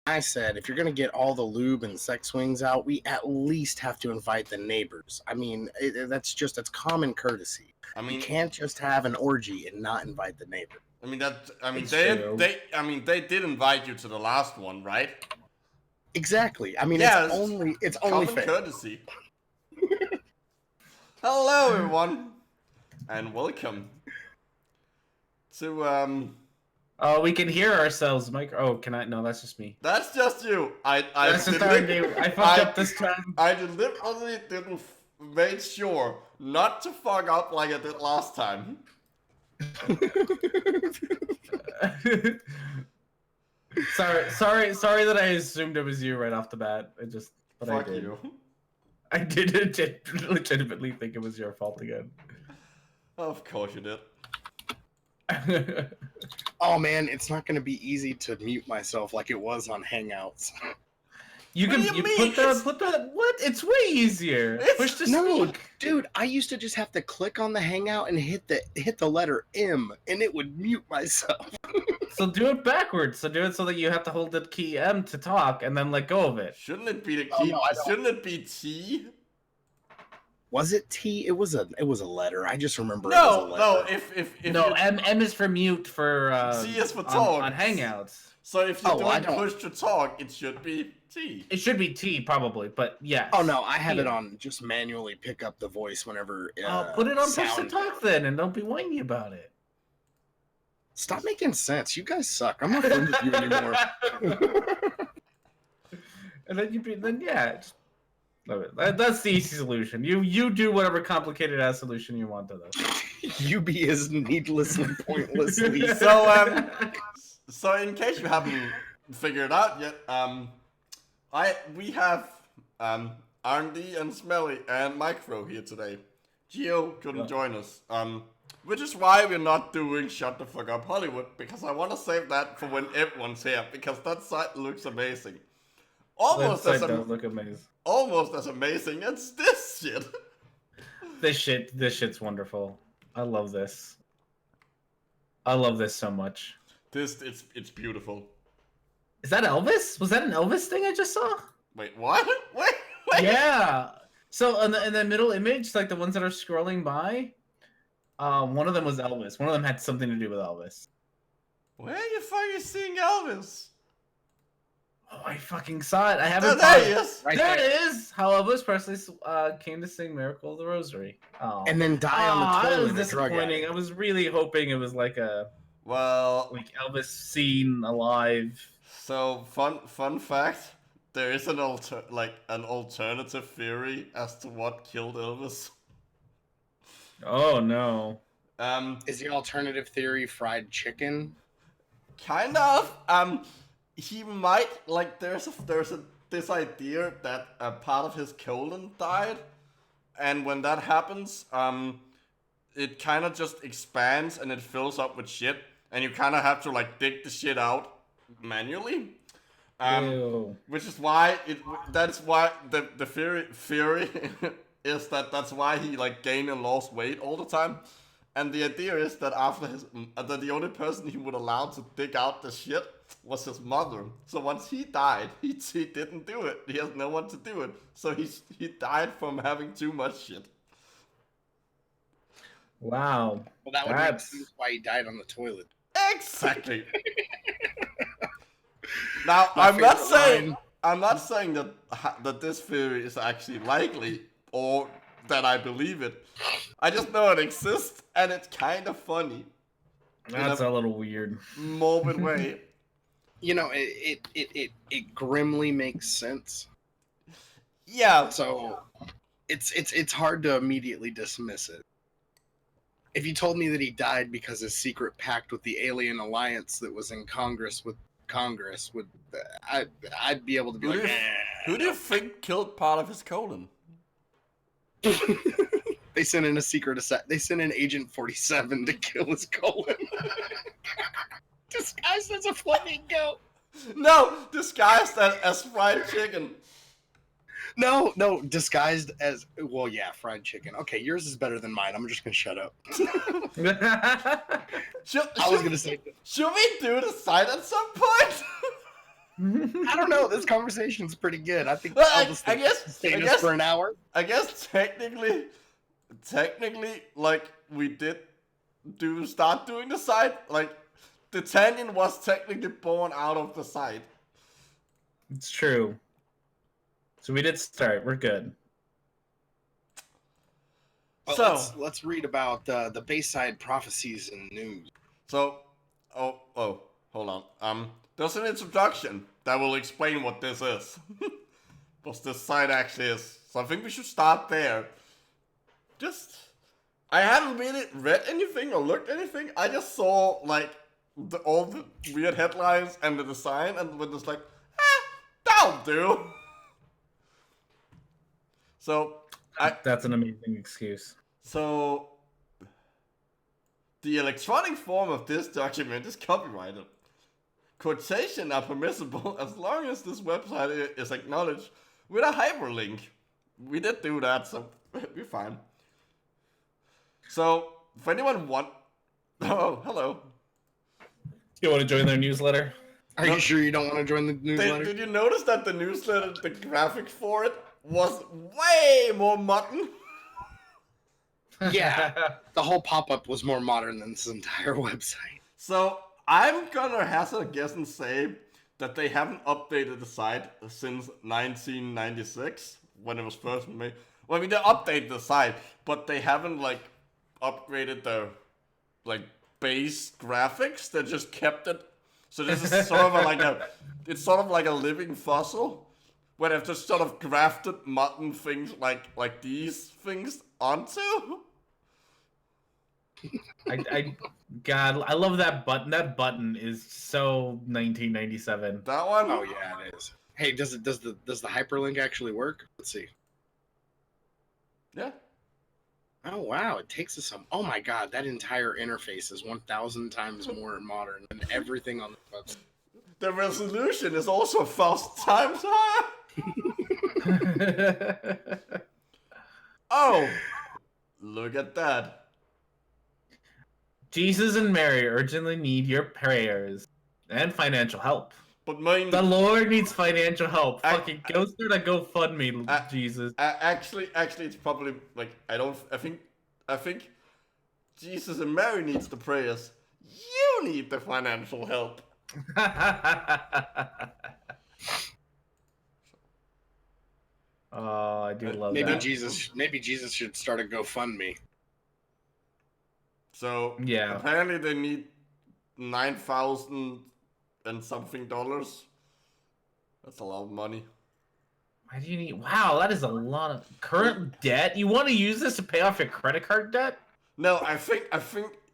I said, if you're going to get all the lube and sex swings out, we at least have to invite the neighbors. I mean, that's common courtesy. I mean, you can't just have an orgy and not invite the neighbor. I mean they did invite you to the last one, right? Exactly. I mean, yeah, it's only fair. Courtesy. Hello, everyone, and welcome to Oh, we can hear ourselves, Mike. Oh, can I? No, that's just me. That's just you. I fucked up this time. I deliberately didn't make sure not to fuck up like I did last time. sorry that I assumed it was you right off the bat. Fuck you. I did legitimately think it was your fault again. Of course you did. Oh man, it's not going to be easy to mute myself like it was on Hangouts. You put the what? It's way easier. Push to speak. Dude, I used to just have to click on the Hangout and hit the letter M, and it would mute myself. So do it backwards. So do it so that you have to hold the key M to talk, and then let go of it. Shouldn't it be the key? Oh, no, shouldn't it be T? Was it T? It was a letter. I just remember. No, it was a letter. No. M is for mute for. C is for talk on Hangouts. So if you don't push to talk, it should be T. It should be T probably, but yeah. Oh no, I have it on just manually pick up the voice whenever. Put it on push to talk then, and don't be whiny about it. Stop making sense. You guys suck. I'm not friends with you anymore. And then yeah. That's the easy solution. You do whatever complicated ass solution you want to this. You be as needless and pointlessly. So in case you haven't figured it out yet, we have R&D and Smelly and Micro here today. Geo couldn't join us, which is why we're not doing Shut the Fuck Up Hollywood, because I want to save that for when everyone's here, because that site looks amazing. Almost as amazing as this shit. This shit's wonderful. I love this. I love this so much. It's beautiful. Is that Elvis? Was that an Elvis thing I just saw? Wait, what? Wait. Yeah. So in the middle image, like the ones that are scrolling by, one of them was Elvis. One of them had something to do with Elvis. Where are you fucking seeing Elvis? Oh, I fucking saw it. I haven't. There he is. Right there it is. How Elvis Presley came to sing "Miracle of the Rosary." Oh. And then die on the toilet. That was disappointing. I was really hoping it was like like Elvis seen alive. So fun fact: there is an alternative theory as to what killed Elvis. Oh no. Is the alternative theory fried chicken? Kind of. He might there's this idea that a part of his colon died, and when that happens, it kind of just expands and it fills up with shit, and you kind of have to dig the shit out manually. Which is why that's why the theory is that's why he gained and lost weight all the time. And the idea is that that the only person he would allow to dig out the shit was his mother. So once he died, he didn't do it. He has no one to do it. So he died from having too much shit. Wow. Well, that would make sense why he died on the toilet. Exactly. Now, I'm not saying that this theory is actually likely or that I believe it. I just know it exists, and it's kind of funny. That's a little weird. Morbid way. You know, it grimly makes sense. Yeah. So it's hard to immediately dismiss it. If you told me that he died because his secret pact with the alien alliance that was in Congress would I'd be able to be who do you think killed part of his colon? They sent in they sent in Agent 47 to kill his colon. Disguised as a flamingo. No, disguised as fried chicken. No, disguised as fried chicken. Okay, yours is better than mine. I'm just gonna shut up. Should we do the site at some point? I don't know. This conversation's pretty good. I think Well, Elvis I can guess- sustain I us guess- for an hour. I guess technically, like we did start doing the site. Like the Tanyan was technically born out of the site. It's true. So we did start. We're good. Well, So let's read about the Bayside prophecies and news. So, hold on. There's an introduction that will explain what this is. What this site actually is. So I think we should start there. I haven't really read anything or looked anything. I just saw, like, all the weird headlines and the design, and was just like, that'll do. So, That's an amazing excuse. So, the electronic form of this document is copyrighted. Quotations are permissible as long as this website is acknowledged with a hyperlink. We did do that, so we're fine. So, if anyone oh, hello. You want to join their newsletter? Are you sure you don't want to join the newsletter? Did you notice that the newsletter, the graphic for it, was way more modern? Yeah, the whole pop-up was more modern than this entire website. So, I'm gonna hazard a guess and say that they haven't updated the site since 1996, when it was first made. Well, I mean, they updated the site, but they haven't, like, upgraded the, like, base graphics. They just kept it. So this is sort of it's sort of like a living fossil, where they've just sort of grafted modern things like these things onto. God, I love that button. That button is so 1997. That one? Oh yeah, it is. Hey, does the hyperlink actually work? Let's see. Yeah. Oh wow, it takes us some. Oh my god, that entire interface is 1,000 times more modern than everything on the website. The resolution is also 1,000 times higher. Oh, look at that. Jesus and Mary urgently need your prayers and financial help. But mine. The Lord needs financial help. I- Fucking go start a GoFundMe, Jesus. Actually, it's probably like I think Jesus and Mary needs the prayers. You need the financial help. Oh, I do love Maybe that. Jesus should start a GoFundMe. So Yeah. apparently they need 9,000 and something dollars. That's a lot of money. Why do you need? Wow, that is a lot of current debt. You want to use this to pay off your credit card debt? No, I think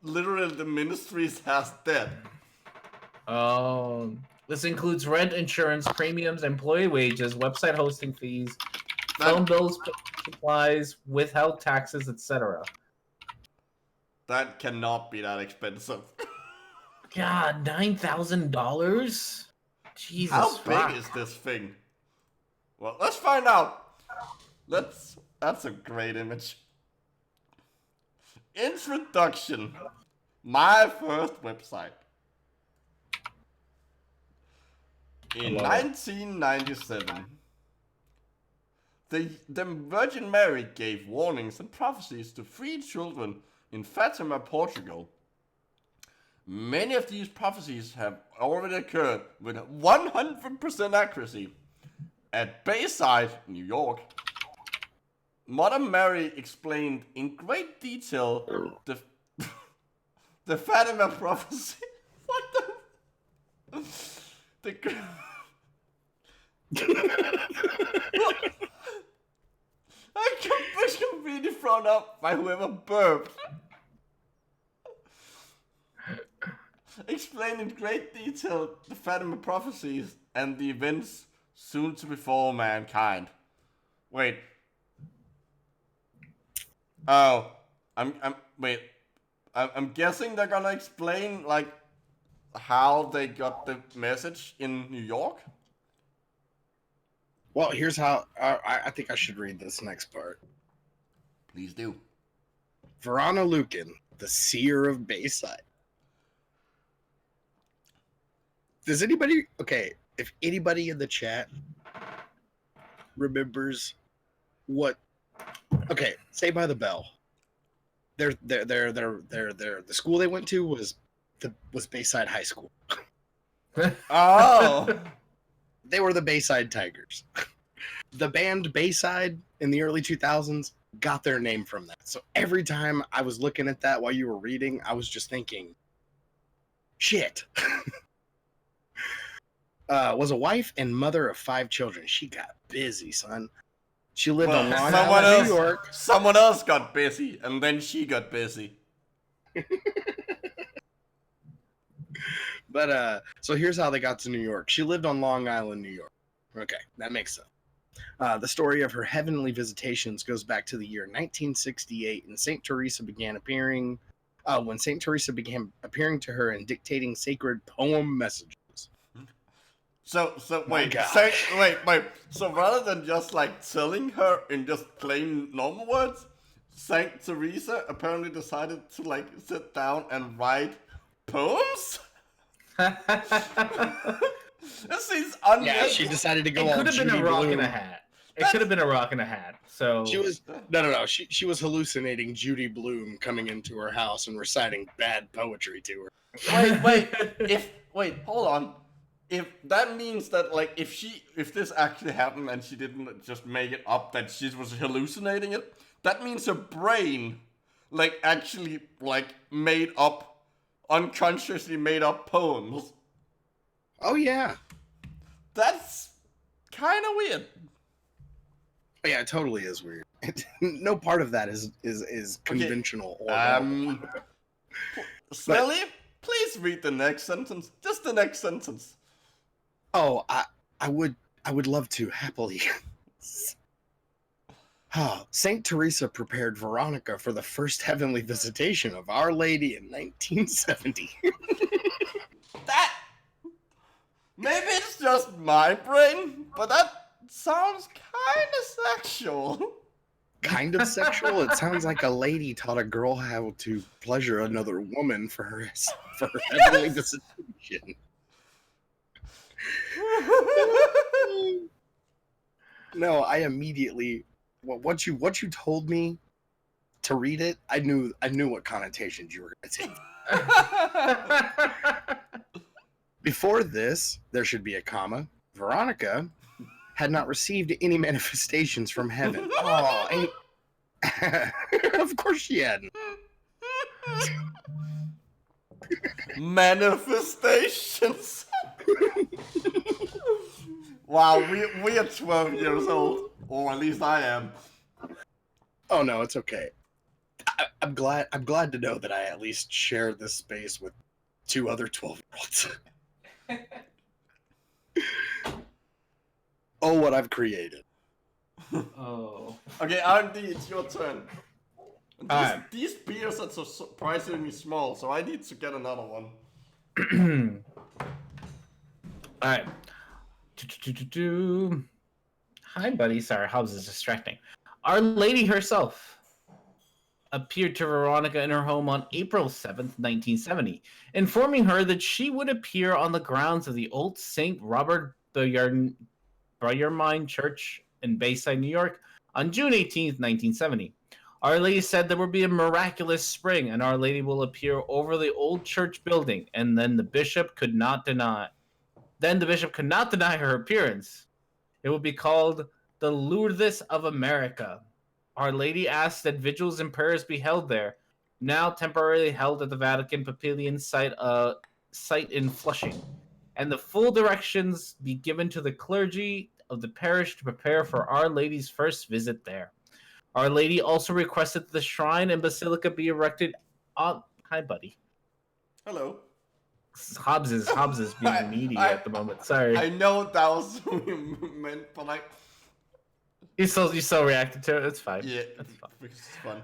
literally the Ministries has debt. Oh, this includes rent, insurance, premiums, employee wages, website hosting fees, phone bills, supplies, withheld taxes, etc. That cannot be that expensive. God, $9,000? Jesus. How fuck. big is this thing? Well, let's find out. That's a great image. Introduction. My first website. In 1997, the Virgin Mary gave warnings and prophecies to 3 children in Fatima, Portugal. Many of these prophecies have already occurred with 100% accuracy. At Bayside, New York, Mother Mary explained in great detail the Fatima prophecy. What the? I was completely thrown up by whoever burped. Explained in great detail the Fatima prophecies and the events soon to befall mankind. Wait. Oh, I'm guessing they're gonna explain like how they got the message in New York. Well, here's how. I think I should read this next part. Please do. Verona Lucan, the seer of Bayside. Does anybody? Okay, if anybody in the chat remembers what, okay, Saved by the Bell. The school they went to was Bayside High School. Oh. They were the Bayside Tigers. The band Bayside in the early 2000s got their name from that. So every time I was looking at that while you were reading, I was just thinking, shit. Was a wife and mother of 5 children. She got busy, son. She lived on Long Island, New York. Someone else got busy, and then she got busy. But so here's how they got to New York. She lived on Long Island, New York. Okay, that makes sense. The story of her heavenly visitations goes back to the year 1968, and Saint Teresa began appearing. When Saint Teresa began appearing to her and dictating sacred poem messages. So wait. So rather than just like telling her in just plain normal words, Saint Teresa apparently decided to like sit down and write poems. This seems Yeah, she decided to go all It could have been a rock and a hat. It could have been a rock and a hat. So she was no. She was hallucinating Judy Blume coming into her house and reciting bad poetry to her. Hold on. If that means that like if this actually happened and she didn't just make it up, that she was hallucinating it, that means her brain like actually like unconsciously made up poems. Oh yeah. That's kind of weird. Yeah, it totally is weird. No part of that is conventional. Okay. Smelly, please read the next sentence. Just the next sentence. Oh, I would love to happily. Saint Teresa prepared Veronica for the first heavenly visitation of Our Lady in 1970. That maybe it's just my brain, but that sounds kind of sexual. Kind of sexual? It sounds like a lady taught a girl how to pleasure another woman for her heavenly visitation. No, I immediately what you told me to read it, I knew what connotations you were going to take. Before this, there should be a comma. Veronica had not received any manifestations from heaven. Oh, of course she hadn't. Manifestations. Wow, we are 12 years old, or at least I am. Oh no, it's okay. I'm glad to know that I at least share this space with 2 other 12-year-olds. Oh, what I've created. Oh. Okay, RD, it's your turn. These beers are so surprisingly small, so I need to get another one. Alright. Hi, buddy. Sorry, Hobbs is distracting. Our Lady herself appeared to Veronica in her home on April 7th, 1970, informing her that she would appear on the grounds of the old St. Robert Bruyermine Church in Bayside, New York, on June 18th, 1970. Our Lady said there will be a miraculous spring, and Our Lady will appear over the old church building, and then the bishop could not deny her appearance. It will be called the Lourdes of America. Our Lady asked that vigils and prayers be held there, now temporarily held at the Vatican Papilion site in Flushing, and the full directions be given to the clergy of the parish to prepare for Our Lady's first visit there. Our Lady also requested that the shrine and basilica be erected on... Hi, buddy. Hello. Hobbs is being needy at the moment. Sorry. I know that was meant, but like... You still reacted to it? It's fine. Yeah, it's fine. It's fun.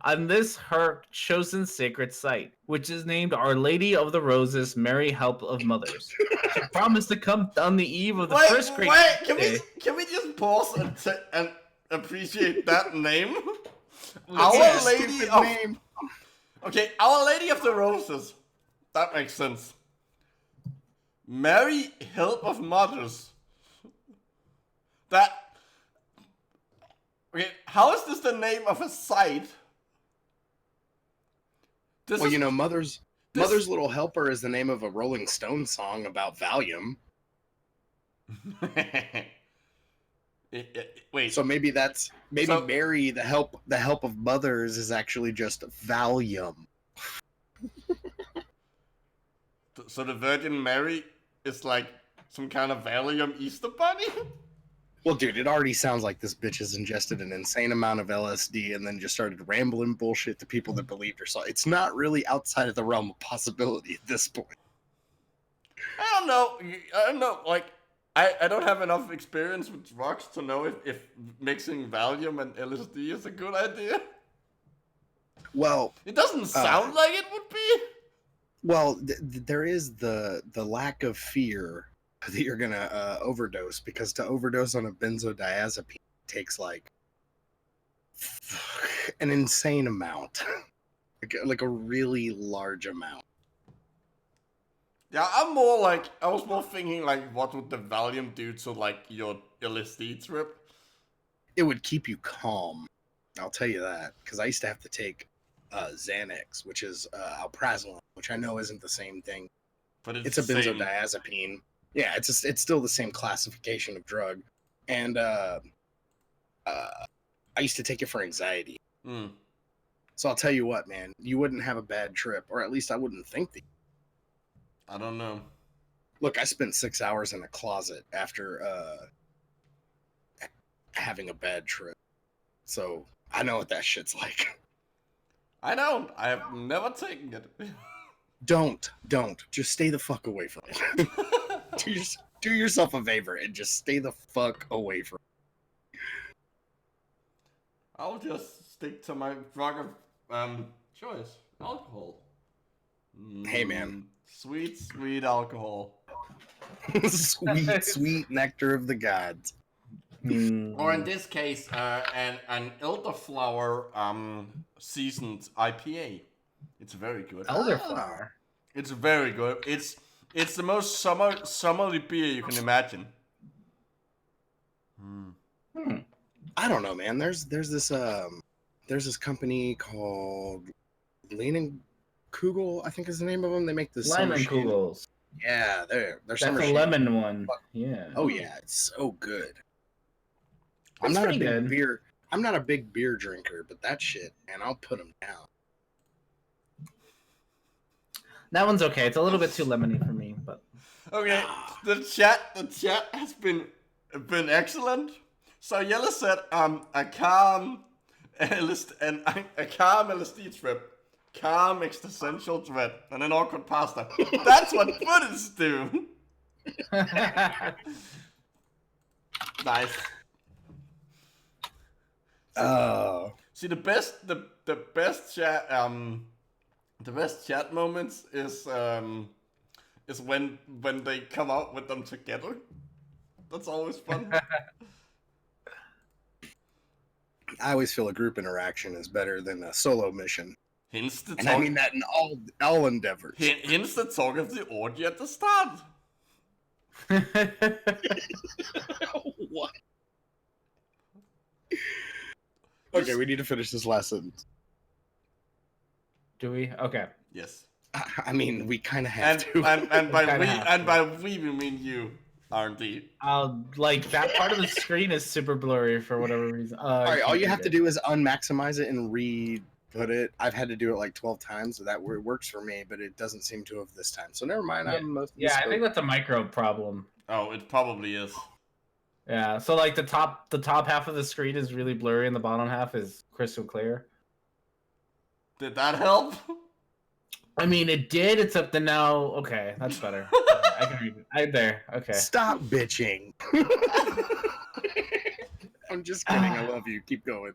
On this, her chosen sacred site, which is named Our Lady of the Roses, Mary Help of Mothers. She promised to come on the eve of the first great day. Can we just pause and appreciate that name? Our Lady of... name. Okay, Our Lady of the Roses. That makes sense. Marry help of mothers. That. Okay, how is this the name of a site? This Well, is, you know, Mother's Little Helper is the name of a Rolling Stone song about Valium. Wait. So maybe So- Mary, the help of mothers is actually just Valium. So the Virgin Mary is like some kind of Valium Easter bunny? Well, dude, it already sounds like this bitch has ingested an insane amount of LSD and then just started rambling bullshit to people that believed her. So it's not really outside of the realm of possibility at this point. I don't know. Like, I don't have enough experience with drugs to know if mixing Valium and LSD is a good idea. Well, It doesn't sound like it would be. well, there is the lack of fear that you're gonna overdose, because to overdose on a benzodiazepine takes like an insane amount, like a really large amount. Yeah, I was more thinking like, what would the Valium do to like your LSD trip? It would keep you calm. I'll tell you that, because I used to have to take Xanax, which is alprazolam, which I know isn't the same thing. But It's a the same. benzodiazepine. Yeah, it's still the same classification of drug, and I used to take it for anxiety. Mm. So I'll tell you what, man, you wouldn't have a bad trip, or at least I wouldn't think that. I don't know. Look, I spent 6 hours in a closet after having a bad trip, so I know what that shit's like. I don't. I have never taken it. Don't just stay the fuck away from it. do yourself a favor and just stay the fuck away from it. I'll just stick to my drug of choice, alcohol. Hey, man. Sweet, sweet alcohol. Sweet nectar of the gods. Or in this case, an elderflower seasoned IPA. It's very good. Elderflower. It's very good. It's the most summerly beer you can imagine. I don't know, man. There's this company called Kugel, I think is the name of them. They make this Lemon summer Kugels. Yeah, they're That's summer a shade. lemon one. Yeah. Oh yeah, it's so good. I'm It's not a pretty big good. beer. I'm not a big beer drinker, but that shit, man, I'll put them down. That one's okay. It's a little bit too lemony for me, but Okay, the chat has been excellent. So Yella said a calm LSD trip, calm existential dread, and an awkward pasta. That's what Buddhists do. Nice. Oh, See, the best chat moments is when they come out with them together. That's always fun. I always feel a group interaction is better than a solo mission, Hence the and I mean that in all endeavors. hence the talk of the orgy at the start. What? Okay, we need to finish this last sentence. do we? Okay. Yes. I mean, we kind of have to. And by Kinda we have and to. by we mean you, R&D. Like that part of the screen is super blurry for whatever reason. All right, all you have to do is unmaximize it and re-put it. I've had to do it like 12 times, so that works for me, but it doesn't seem to have this time. So never mind. Yeah, I think that's a micro problem. Oh, it probably is. Yeah, so like the top half of the screen is really blurry and the bottom half is crystal clear. Did that help? I mean, it did, except that now. Okay, that's better. I can read it. There. Okay. Stop bitching. I'm just kidding. I love you. Keep going.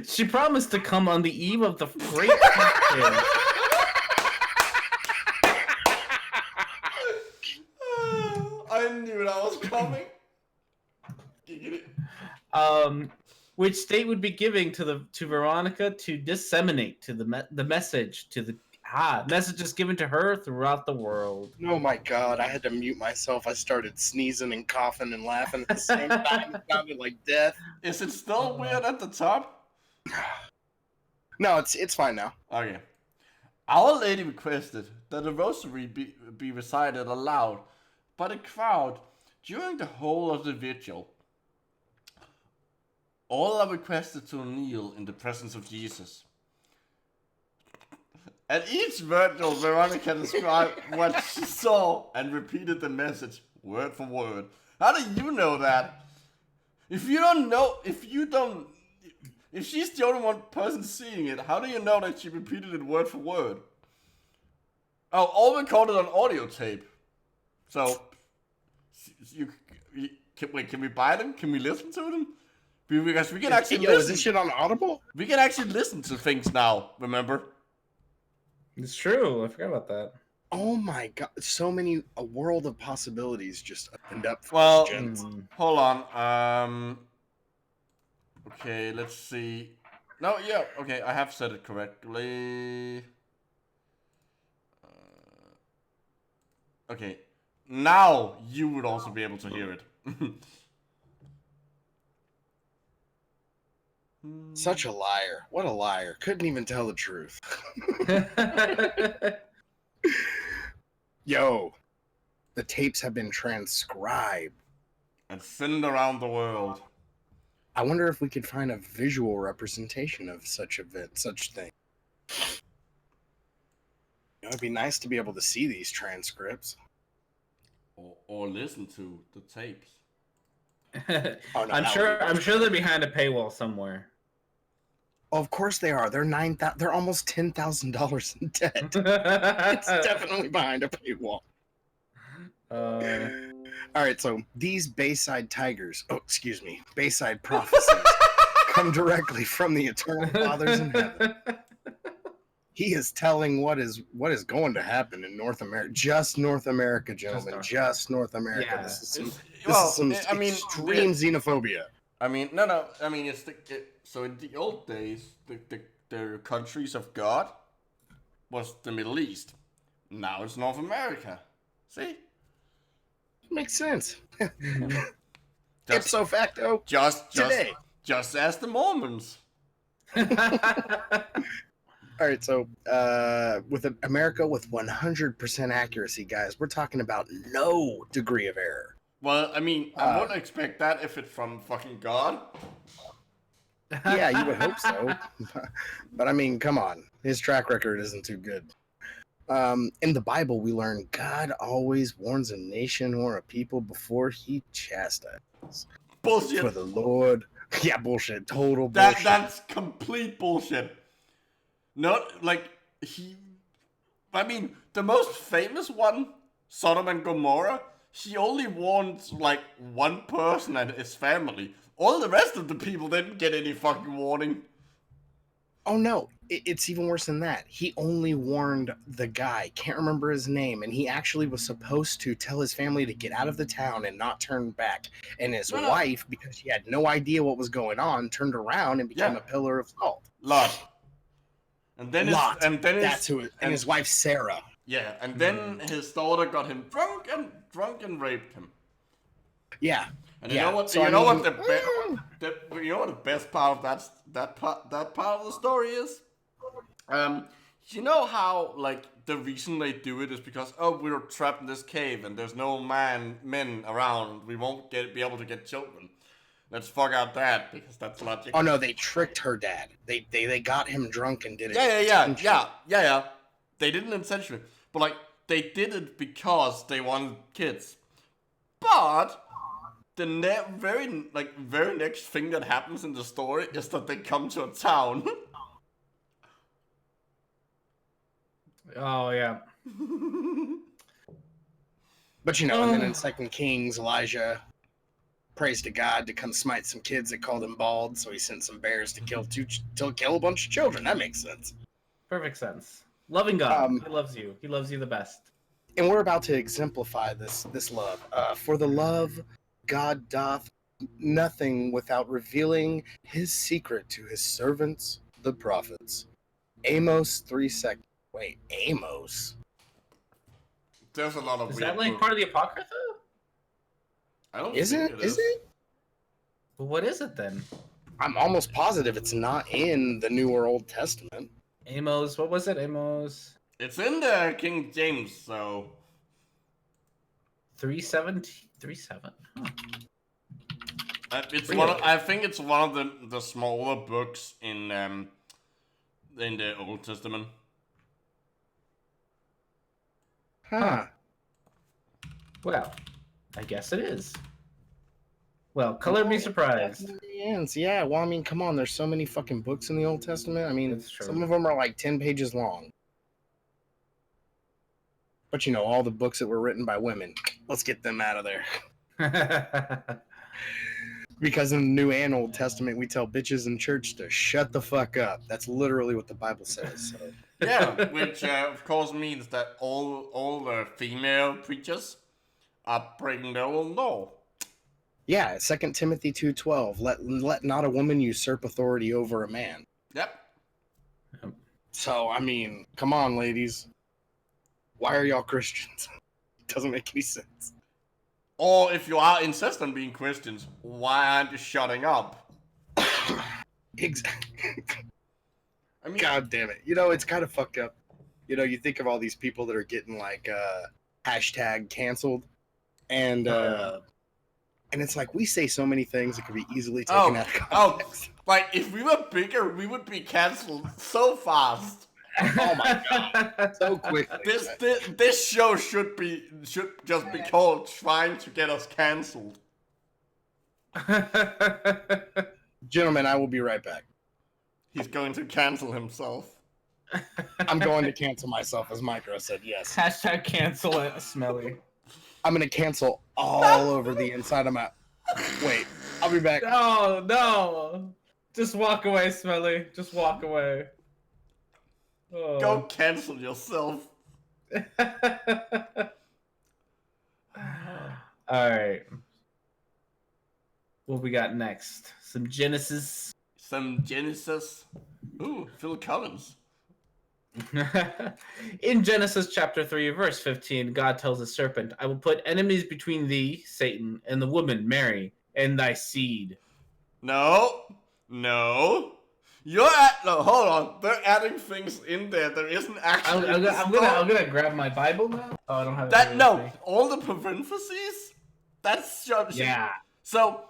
She promised to come on the eve of the great cocktail. I knew that was coming. Which state would be giving to Veronica to disseminate to the message to the Messages given to her throughout the world. Oh my god, I had to mute myself. I started sneezing and coughing and laughing at the same time. It sounded like death. Is it still weird at the top? No, it's fine now. Okay. Our Lady requested that the rosary be recited aloud by the crowd during the whole of the vigil. All are requested to kneel in the presence of Jesus. At each virgil, Veronica described what she saw and repeated the message word for word. How do you know that? If she's the only one person seeing it, how do you know that she repeated it word for word? Oh, all recorded on audio tape. So, can we buy them? Can we listen to them? Because we can actually listen. Is this shit on Audible? We can actually listen to things now, remember? It's true. I forgot about that. Oh my god, a world of possibilities just opened up for Well, us, gents. hold on. Okay, let's see. No, yeah, okay, I have said it correctly. Okay, now you would also be able to hear it. Such a liar. What a liar. Couldn't even tell the truth. Yo, the tapes have been transcribed. And send around the world. I wonder if we could find a visual representation of such thing. It'd be nice to be able to see these transcripts. Or listen to the tapes. Oh, no, I'm sure they're behind a paywall somewhere. Oh, of course they are. They're They're almost $10,000 in debt. It's definitely behind a paywall. All right, so these Bayside Bayside prophecies come directly from the eternal fathers in heaven. He is telling what is going to happen in North America. Just North America, gentlemen. Just North America. Yeah. This is some extreme xenophobia. I mean, no. I mean, so in the old days, the countries of God was the Middle East. Now it's North America. See? Makes sense. Ipso facto. Just today. Just as the Mormons. All right, so with America with 100% accuracy, guys, we're talking about no degree of error. Well, I mean, I wouldn't expect that if it's from fucking God. Yeah, you would hope so. But I mean, come on. His track record isn't too good. In the Bible, we learn God always warns a nation or a people before he chastises. Bullshit. For the Lord. Yeah, bullshit. Total bullshit. That's complete bullshit. Not like I mean, the most famous one, Sodom and Gomorrah, he only warned like one person and his family. All the rest of the people didn't get any fucking warning. Oh no, it's even worse than that. He only warned the guy, can't remember his name, and he actually was supposed to tell his family to get out of the town and not turn back. And his wife, because she had no idea what was going on, turned around and became a pillar of salt. Lot. And then his wife Sarah. Yeah, and then his daughter got him drunk and raped him. Yeah. And you know what? So you know what the best part of that part of the story is? You know how like the reason they do it is because we're trapped in this cave and there's no men around. We won't be able to get children. Let's fuck out that because that's logic. Oh no, they tricked her dad. They got him drunk and did it. Yeah. They didn't intentionally, but like they did it because they wanted kids. But the very next thing that happens in the story is that they come to a town. Oh yeah. But and then in 2 Kings, Elijah prays to God to come smite some kids that called him bald, so he sent some bears to kill a bunch of children. That makes sense. Perfect sense. Loving God, he loves you. He loves you the best. And we're about to exemplify this love. For the love God doth nothing without revealing his secret to his servants, the prophets. Amos 3:4. Wait, Amos? There's a lot of Is weird that like books. part of the Apocrypha? I don't Is think it? it Is it? Well, what is it then? I'm almost positive it's not in the New or Old Testament. Amos, what was it? Amos It's in the King James, so 3:7. Huh. it's Really? one. I think it's one of the smaller books in the Old Testament. Huh. Well, I guess it is. Well, color me surprised. Definitely is. Yeah, well, I mean, come on. There's so many fucking books in the Old Testament. I mean, It's true. some of them are like 10 pages long. But you know, all the books that were written by women, let's get them out of there. Because in the New and Old Testament, we tell bitches in church to shut the fuck up. That's literally what the Bible says. So. Yeah, which of course means that all the female preachers are breaking the old law. Yeah, 2 Timothy 2:12. Let not a woman usurp authority over a man. Yep. So, I mean, come on, ladies. Why are y'all Christians? It doesn't make any sense. Or if you are insist on being Christians, why aren't you shutting up? Exactly. I mean, God damn it. You know, it's kind of fucked up. You know, you think of all these people that are getting like hashtag canceled, and it's like we say so many things that could be easily taken out of context. like if we were bigger, we would be cancelled so fast. Oh my god, so quickly. This show should just be called "Trying to Get Us Cancelled." Gentlemen, I will be right back. He's going to cancel himself. I'm going to cancel myself, as Micro said. Yes. Hashtag cancel it, Smelly. I'm gonna cancel all over the inside of my. Wait, I'll be back. Oh no! Just walk away, Smelly. Just walk away. Oh. Go cancel yourself. All right. What we got next? Some Genesis. Some Genesis. Ooh, Phil Collins. In Genesis chapter 3, verse 15, God tells the serpent, I will put enemies between thee, Satan, and the woman, Mary, and thy seed. No. No, hold on. They're adding things in there. There isn't actually. I'm gonna grab my Bible now. Oh, I don't have that. it. No, all the parentheses. That's just. Yeah. So.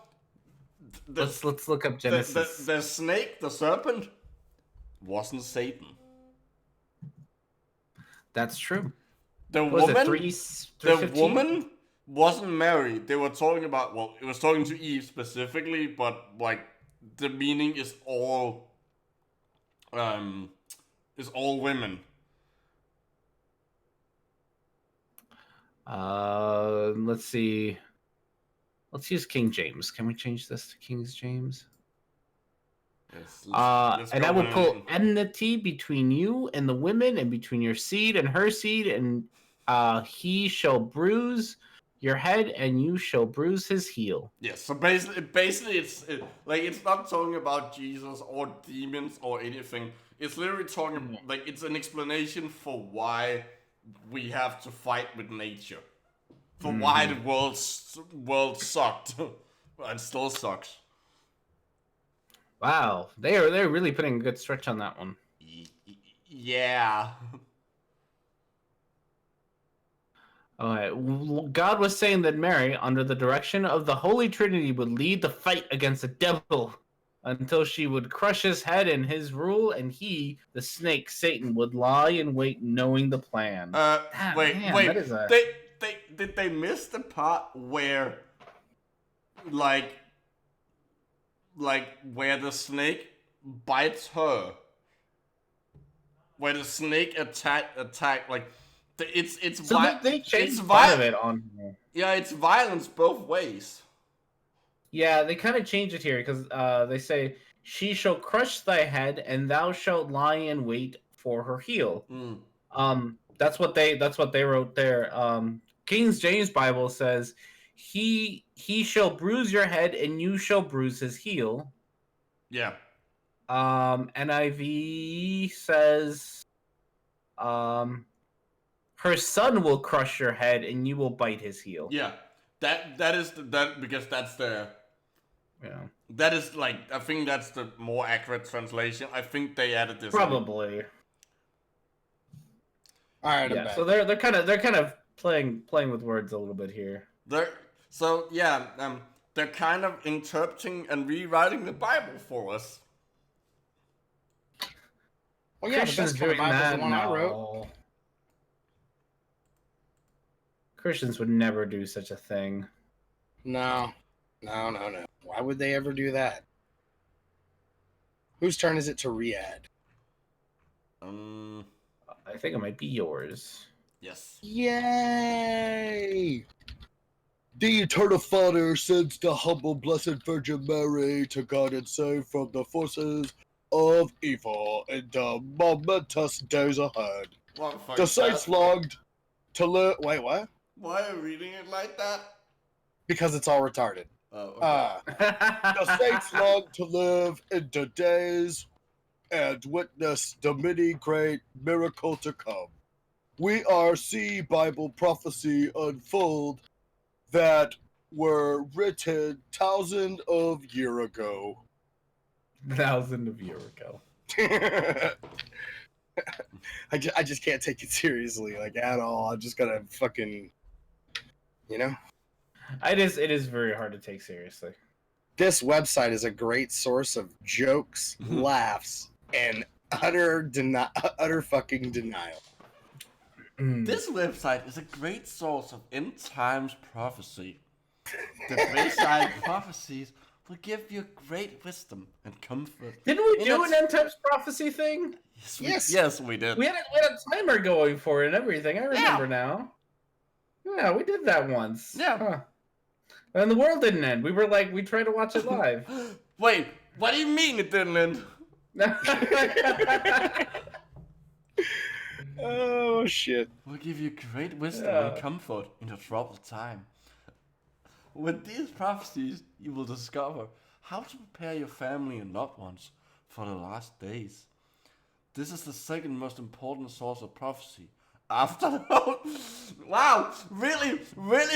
Let's look up Genesis. The snake, the serpent, wasn't Satan. That's true. The What woman. was it, the woman wasn't Mary. They were talking about. Well, it was talking to Eve specifically, but like the meaning is all. Is all women. Let's see. Let's use King James. Can we change this to King James? Yes, and I will put enmity between you and the women, and between your seed and her seed, and he shall bruise your head, and you shall bruise his heel. Yes, so basically, it's not talking about Jesus or demons or anything. It's literally talking like it's an explanation for why we have to fight with nature, for why the world sucked and still sucks. Wow, they're really putting a good stretch on that one. Yeah. Alright, God was saying that Mary, under the direction of the Holy Trinity, would lead the fight against the devil until she would crush his head in his rule, and he, the snake, Satan, would lie in wait knowing the plan. Wait. that is a... Did they miss the part where, like where the snake bites her? Where the snake attack like it's So they changed part of it on here. Yeah, it's violence both ways. Yeah, they kind of change it here because they say, "She shall crush thy head, and thou shalt lie in wait for her heel." That's what they wrote there. King James Bible says, "He shall bruise your head, and you shall bruise his heel." Yeah. NIV says, Her son will crush your head, and you will bite his heel. Yeah, that is that because that's the Yeah. that is like I think that's the more accurate translation. I think they added this. Probably. All right, I'm Yeah. back. So they're kind of playing with words a little bit here. They're kind of interpreting and rewriting the Bible for us. Well, yeah, the Christians best kind of doing Bible is that? the one I wrote. No. Christians would never do such a thing. No. Why would they ever do that? Whose turn is it to re-add? I think it might be yours. Yes. Yay! The Eternal Father sends the humble Blessed Virgin Mary to guard and save from the forces of evil in the momentous days ahead. The saints longed to live. Wait, what? Why are you reading it like that? Because it's all retarded. Oh, okay. The saints longed to live in the days and witness the many great miracle to come. We are see Bible prophecy unfold that were written thousands of years ago. 1,000 of years ago. I just can't take it seriously, like, at all. I'm just gonna fucking, you know? It is very hard to take seriously. This website is a great source of jokes, laughs, and utter fucking denial. This website is a great source of end times prophecy. The Wayside prophecies will give you great wisdom and comfort. Didn't we do an end times prophecy thing? Yes, we did. We had a timer going for it and everything. I remember now. Yeah, we did that once. Yeah. Huh. And the world didn't end. We tried to watch it live. Wait, what do you mean it didn't end? Oh, shit. Will give you great wisdom and comfort in a troubled time. With these prophecies, you will discover how to prepare your family and loved ones for the last days. This is the second most important source of prophecy. After the wow, really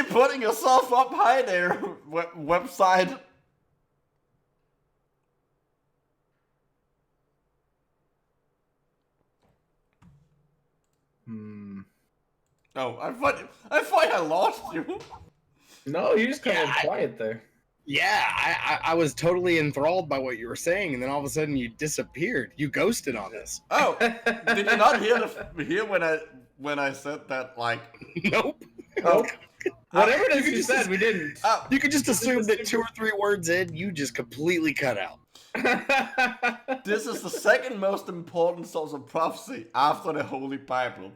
putting yourself up high there, website. Oh, I thought I lost you. No, you just kind of quiet there. Yeah, I was totally enthralled by what you were saying, and then all of a sudden you disappeared. You ghosted on us. Oh, did you not hear when I said that? Like, Nope. Oh, whatever it is you said, we didn't. You could just assume that 2 or 3 words in, you just completely cut out. This is the second most important source of prophecy after the Holy Bible.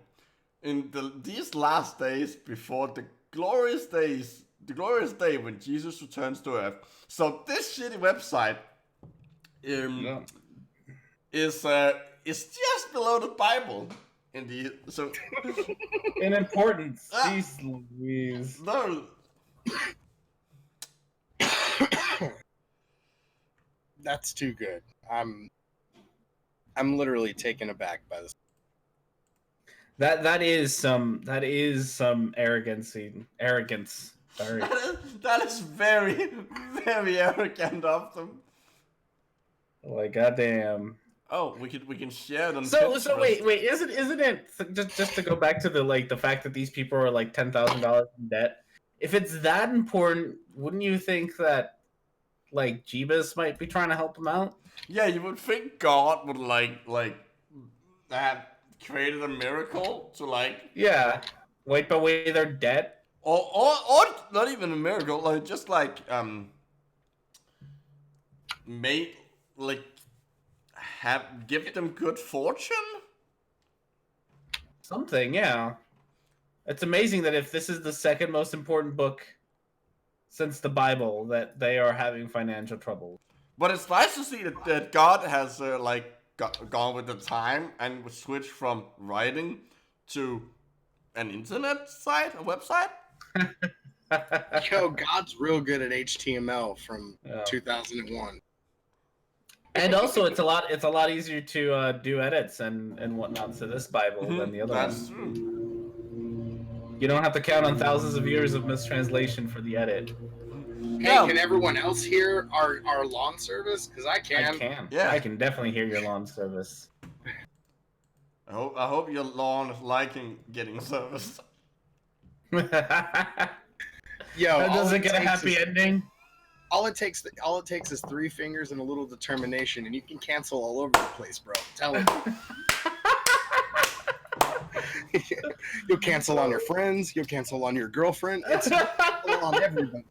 In these last days before the glorious day when Jesus returns to earth. So this shitty website is just below the Bible in importance. Jeez Louise. No. That's too good. I'm literally taken aback by this. That is some arrogance. Sorry. That is very, very arrogant of them. Like, goddamn. Oh, we can share them. So wait, isn't it just to go back to the fact that these people are like $10,000 in debt? If it's that important, wouldn't you think that like Jeebus might be trying to help them out? Yeah, you would think God would like have created a miracle to wipe away their debt. Or not even a miracle, like just give them good fortune? Something, yeah. It's amazing that if this is the second most important book since the Bible, that they are having financial trouble. But it's nice to see that God has gone with the time and switched from writing to an internet site, a website. Yo, God's real good at HTML from 2001. And also, it's a lot easier to do edits and whatnot to this Bible than the other That's one. true. You don't have to count on thousands of years of mistranslation for the edit. Hey, No. can everyone else hear our lawn service? Because I can. I can. Yeah. I can definitely hear your lawn service. I hope your lawn is liking getting serviced. Yo, That all doesn't it get a takes happy is- ending. All it takes is 3 fingers and a little determination, and you can cancel all over the place, bro. Tell him. You'll cancel on your friends. You'll cancel on your girlfriend. It's on everybody.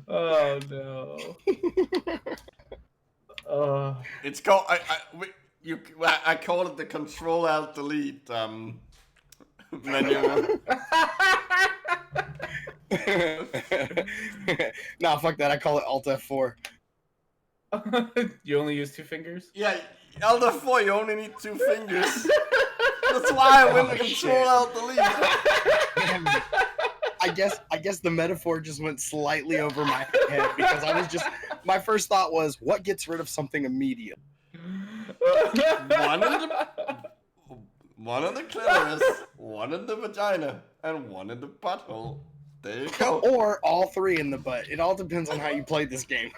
Oh no. It's called I call it the Control Alt Delete menu. Nah, fuck that. I call it Alt F4. You only use 2 fingers? Yeah, Alt F4 you only need 2 fingers. That's why I went Oh, to shit. Control Alt Delete. I guess the metaphor just went slightly over my head because my first thought was, what gets rid of something immediate? One in the clitoris, one in the vagina, and one in the butthole. There you go. Or all 3 in the butt. It all depends on how you play this game.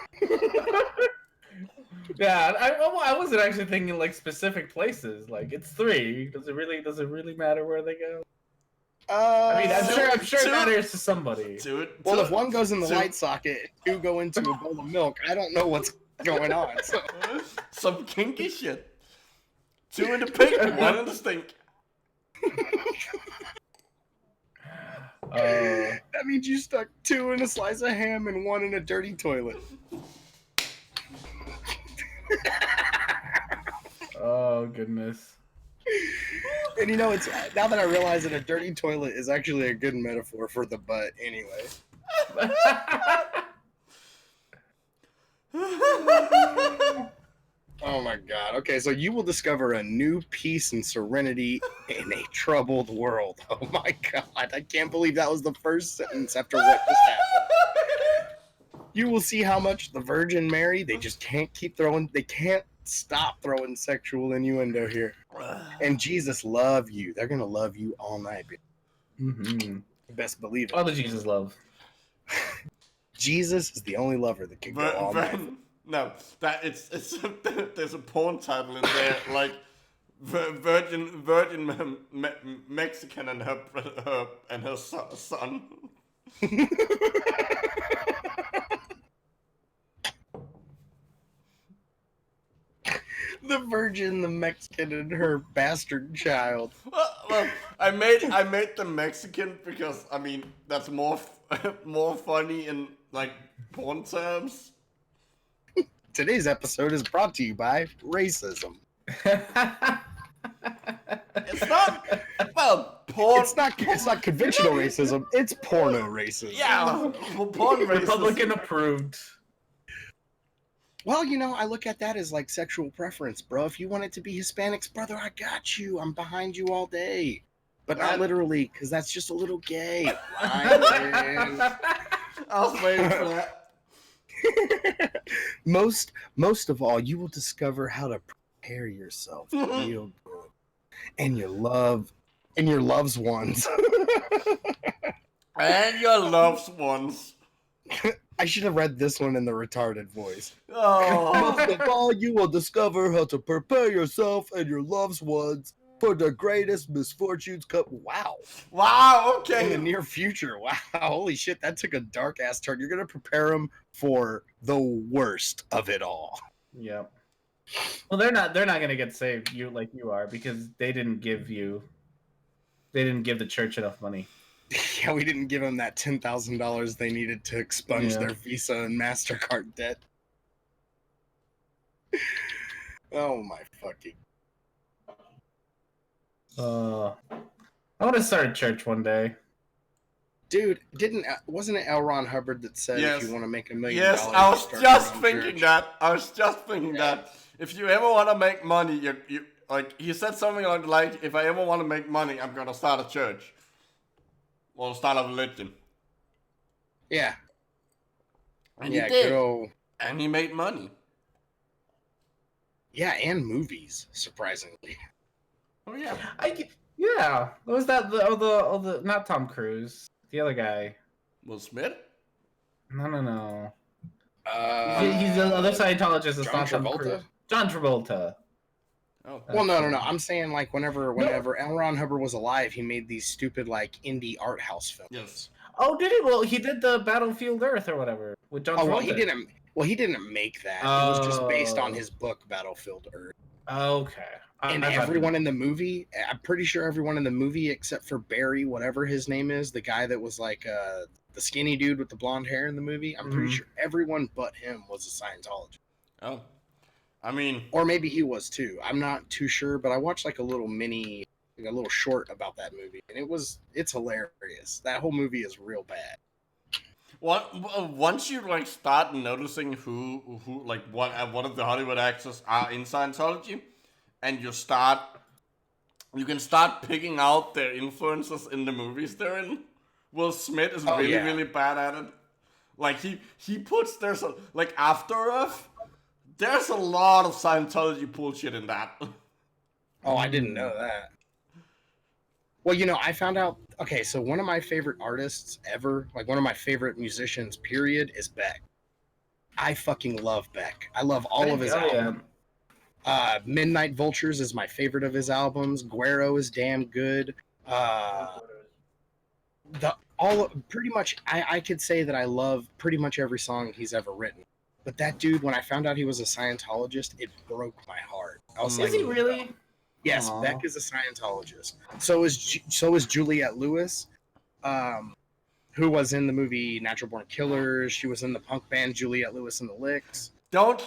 Yeah, I wasn't actually thinking like specific places. Like it's 3. Does it really matter where they go? I mean, I'm sure it matters to somebody. Well, if one goes in the light socket, 2 go into a bowl of milk, I don't know what's going on. So. Some kinky shit. 2 in the pink, 1 in the stink. That means you stuck 2 in a slice of ham and 1 in a dirty toilet. Oh goodness. And you know, it's now that I realize that a dirty toilet is actually a good metaphor for the butt anyway. Oh my god. Okay, so you will discover a new peace and serenity in a troubled world. Oh my god. I can't believe that was the first sentence after what just happened. You will see how much the Virgin Mary, they just can't stop throwing sexual innuendo here. And Jesus love you. They're gonna love you all night. Mm-hmm. Best believe it. All the Jesus love. Jesus is the only lover that can go all night. No, there's a porn title in there like Virgin Mexican and her son. The Virgin, the Mexican, and her bastard child. Well, I made them Mexican because I mean that's more funny in like porn terms. Today's episode is brought to you by racism. It's not porn. It's not conventional racism. It's porno racism. Yeah, porn racism. Republican approved. Well, you know, I look at that as like sexual preference, bro. If you want it to be Hispanics, brother, I got you. I'm behind you all day. But not literally, because that's just a little gay. Ryan. I was waiting for that. Most of all, you will discover how to prepare yourself real good. And your loved ones. And your loved ones. I should have read this one in the retarded voice. Oh. Most of all, you will discover how to prepare yourself and your loved ones for the greatest misfortunes come. Wow. Wow, In the okay. near future. Wow. Holy shit, that took a dark ass turn. You're going to prepare them for the worst of it all. Yep. Well, they're not gonna get saved you are because they didn't give the church enough money. Yeah, we didn't give them that $10,000 they needed to expunge Yeah. their Visa and MasterCard debt. Oh my fucking. I want to start a church one day. Dude, wasn't it L. Ron Hubbard that said Yes. if you want to make $1 million? Yes, I was start just your own thinking church? that. I was just thinking that. If you ever want to make money, you like he said something like if I ever want to make money, I'm gonna start a church. Or start a religion. Yeah. And Yeah, he did. good old. And he made money. Yeah, and movies, surprisingly. Oh yeah. Yeah. What was that? The not Tom Cruise. The other guy. Will Smith? No. Uh, He's the other Scientologist. It's John not Tom Travolta? Cruise. John Travolta. Oh. Well, no. Okay. I'm saying like whenever L. Ron Hubbard was alive, he made these stupid like indie art house films. Yes. Oh, did he? Well, he did the Battlefield Earth or whatever with John Travolta. Well, he didn't. Well, he didn't make that. It was just based on his book Battlefield Earth. Okay. And everyone in the movie, I'm pretty sure everyone in the movie except for Barry, whatever his name is, the guy that was like the skinny dude with the blonde hair in the movie. I'm pretty sure everyone but him was a Scientologist. Oh. I mean, or maybe he was too. I'm not too sure, but I watched like a little short about that movie, and it's hilarious. That whole movie is real bad. Once you like start noticing who like what of the Hollywood actors are in Scientology, and you can start picking out their influences in the movies they're in. Will Smith is really bad at it. Like he puts After Earth. There's a lot of Scientology bullshit in that. Oh, I didn't know that. Well, I found out. Okay, so one of my favorite artists ever, like one of my favorite musicians, period, is Beck. I fucking love Beck. I love all of his albums. Midnight Vultures is my favorite of his albums. Guero is damn good. Pretty much, I could say that I love pretty much every song he's ever written. But that dude, when I found out he was a Scientologist, it broke my heart. I was like, is he really? Yes, Aww. Beck is a Scientologist. So is Juliette Lewis, who was in the movie Natural Born Killers. She was in the punk band Juliette Lewis and the Licks. Don't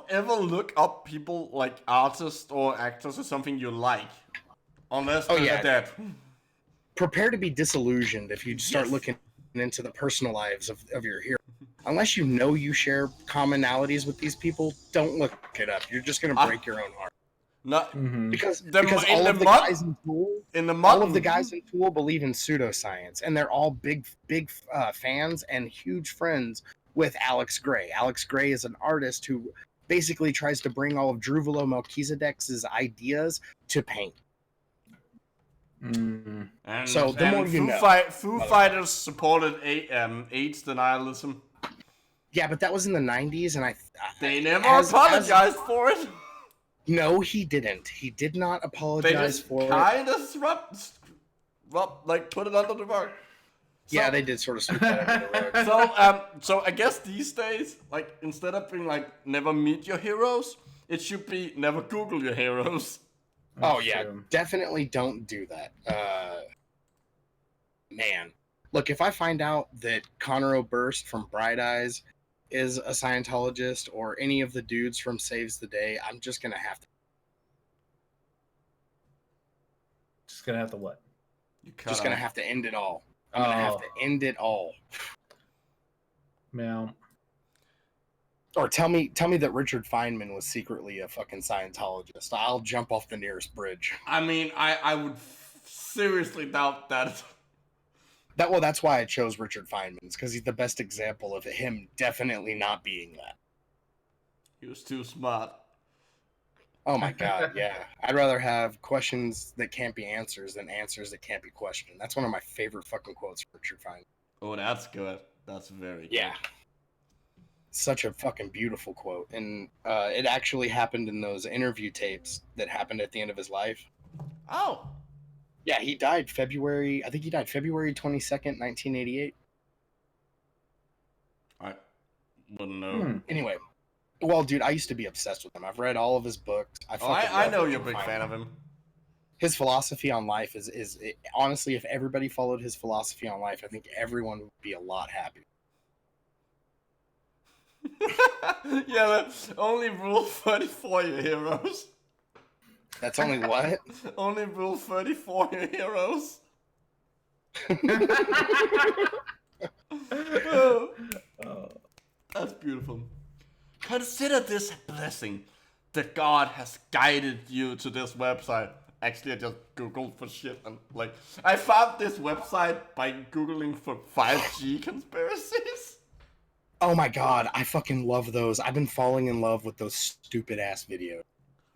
ever look up people like artists or actors or something you like, unless they're dead. Prepare to be disillusioned if you start looking into the personal lives of your hero. Unless you know you share commonalities with these people, don't look it up. You're just gonna break your own heart. No, because all of the guys in Tool believe in pseudoscience, and they're all big fans and huge friends with Alex Gray. Alex Gray is an artist who basically tries to bring all of Druvalo Melchizedek's ideas to paint. And, so the more you know. Foo Fighters supported AIDS denialism. Yeah, but that was in the 90s, and they never apologized for it. No, he didn't. He did not apologize for it. Kind of put it under the rug. Yeah, they did sort of sweep that under the rug. So I guess these days, like, instead of being like never meet your heroes, it should be never Google your heroes. Oh yeah, definitely don't do that. Man, look, if I find out that Conor Oberst from Bright Eyes is a Scientologist, or any of the dudes from Saves the Day, I'm just gonna have to. Just gonna have to what? Just gonna have to end it all. I'm gonna have to end it all. Yeah. Or tell me that Richard Feynman was secretly a fucking Scientologist. I'll jump off the nearest bridge. I mean, I would seriously doubt that. That's why I chose Richard Feynman's, because he's the best example of him definitely not being that. He was too smart. Oh my god, yeah. I'd rather have questions that can't be answers than answers that can't be questioned. That's one of my favorite fucking quotes from Richard Feynman. Oh, that's good. That's very good. Yeah. Such a fucking beautiful quote. And it actually happened in those interview tapes that happened at the end of his life. Oh. Yeah, he died February 22nd, 1988. I wouldn't know. Anyway, well, dude, I used to be obsessed with him. I've read all of his books. I know you're a big fan of him. His philosophy on life is honestly, if everybody followed his philosophy on life, I think everyone would be a lot happier. Yeah, only rule 34 your heroes. That's only what? Only rule 34 your heroes. That's beautiful. Consider this a blessing that God has guided you to this website. Actually, I just googled for shit and I found this website by googling for 5G conspiracies. Oh my god, I fucking love those. I've been falling in love with those stupid ass videos.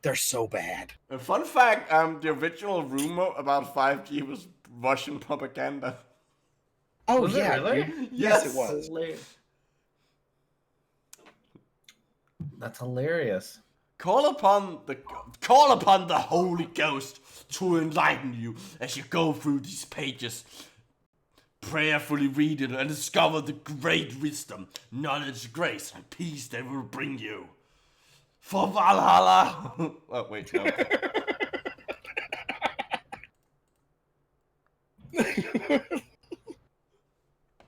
They're so bad. A fun fact, the original rumor about 5G was Russian propaganda. Oh Was it yeah, really? dude. Yes. Yes, it was. That's hilarious. Call upon the Holy Ghost to enlighten you as you go through these pages. Prayerfully read it and discover the great wisdom, knowledge, grace, and peace they will bring you. For Valhalla! Oh, wait, no.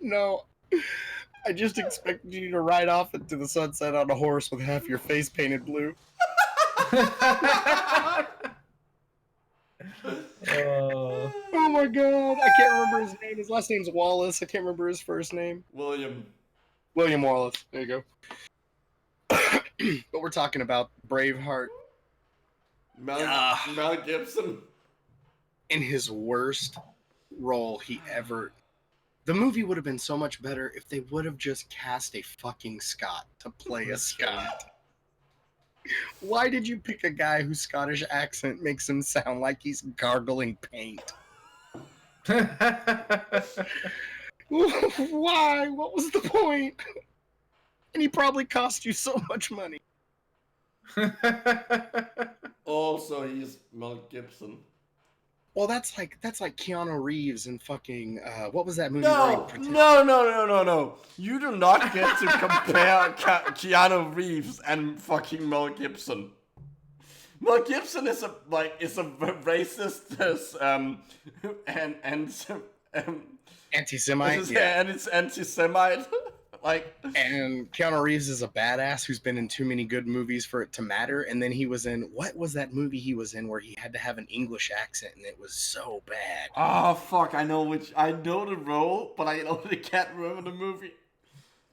No. I just expected you to ride off into the sunset on a horse with half your face painted blue. Oh my god. I can't remember his name. His last name's Wallace. I can't remember his first name. William Wallace. There you go. But we're talking about Braveheart. Mel Gibson. In his worst role he ever... The movie would have been so much better if they would have just cast a fucking Scot to play a Scot. Why did you pick a guy whose Scottish accent makes him sound like he's gargling paint? Why? What was the point? And he probably cost you so much money. Also, he's Mel Gibson. Well, that's like Keanu Reeves and fucking what was that movie? No. You do not get to compare Keanu Reeves and fucking Mel Gibson. Mel Gibson is a racist and Anti-Semite. and it's anti-Semite. And Keanu Reeves is a badass who's been in too many good movies for it to matter. And then he was in, what was that movie he was in where he had to have an English accent and it was so bad? Oh fuck! I know the role, but I can't remember the movie.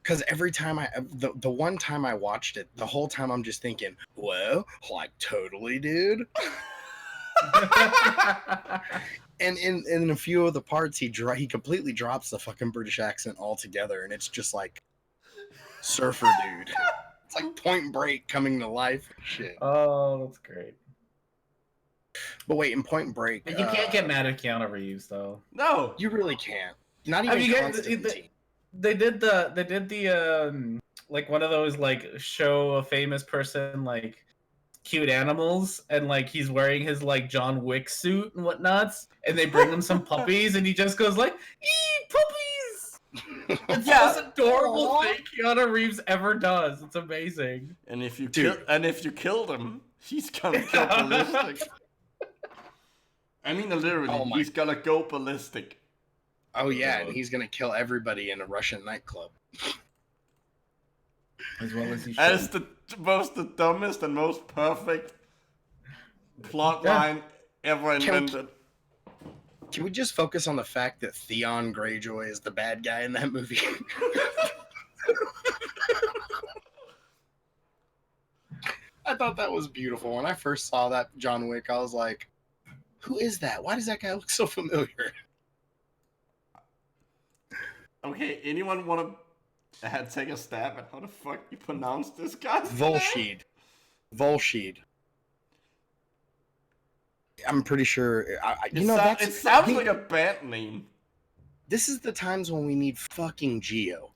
Because every time the one time I watched it, the whole time I'm just thinking, well, like totally, dude. And in a few of the parts, he completely drops the fucking British accent altogether, and it's just like surfer dude. It's like Point Break coming to life. Shit. Oh, that's great. But wait, in Point Break, You can't get mad at Keanu Reeves though. No, you really can't. Not even Constantine. They did the like one of those like show a famous person like cute animals, and like he's wearing his like John Wick suit and whatnots, and they bring him some puppies, and he just goes like, "Eee, puppies!" It's the most adorable thing Keanu Reeves ever does. It's amazing. and if you killed him, he's gonna go ballistic. I mean, literally, he's gonna go ballistic. Oh yeah, and he's gonna kill everybody in a Russian nightclub. As well as he should. That is the dumbest and most perfect plot line ever invented. Can we just focus on the fact that Theon Greyjoy is the bad guy in that movie? I thought that was beautiful. When I first saw that John Wick, I was like, who is that? Why does that guy look so familiar? Okay, anyone want to take a stab at how the fuck you pronounce this guy's name? Volsheed. I'm pretty sure. It sounds like a band name. This is the times when we need fucking Geo.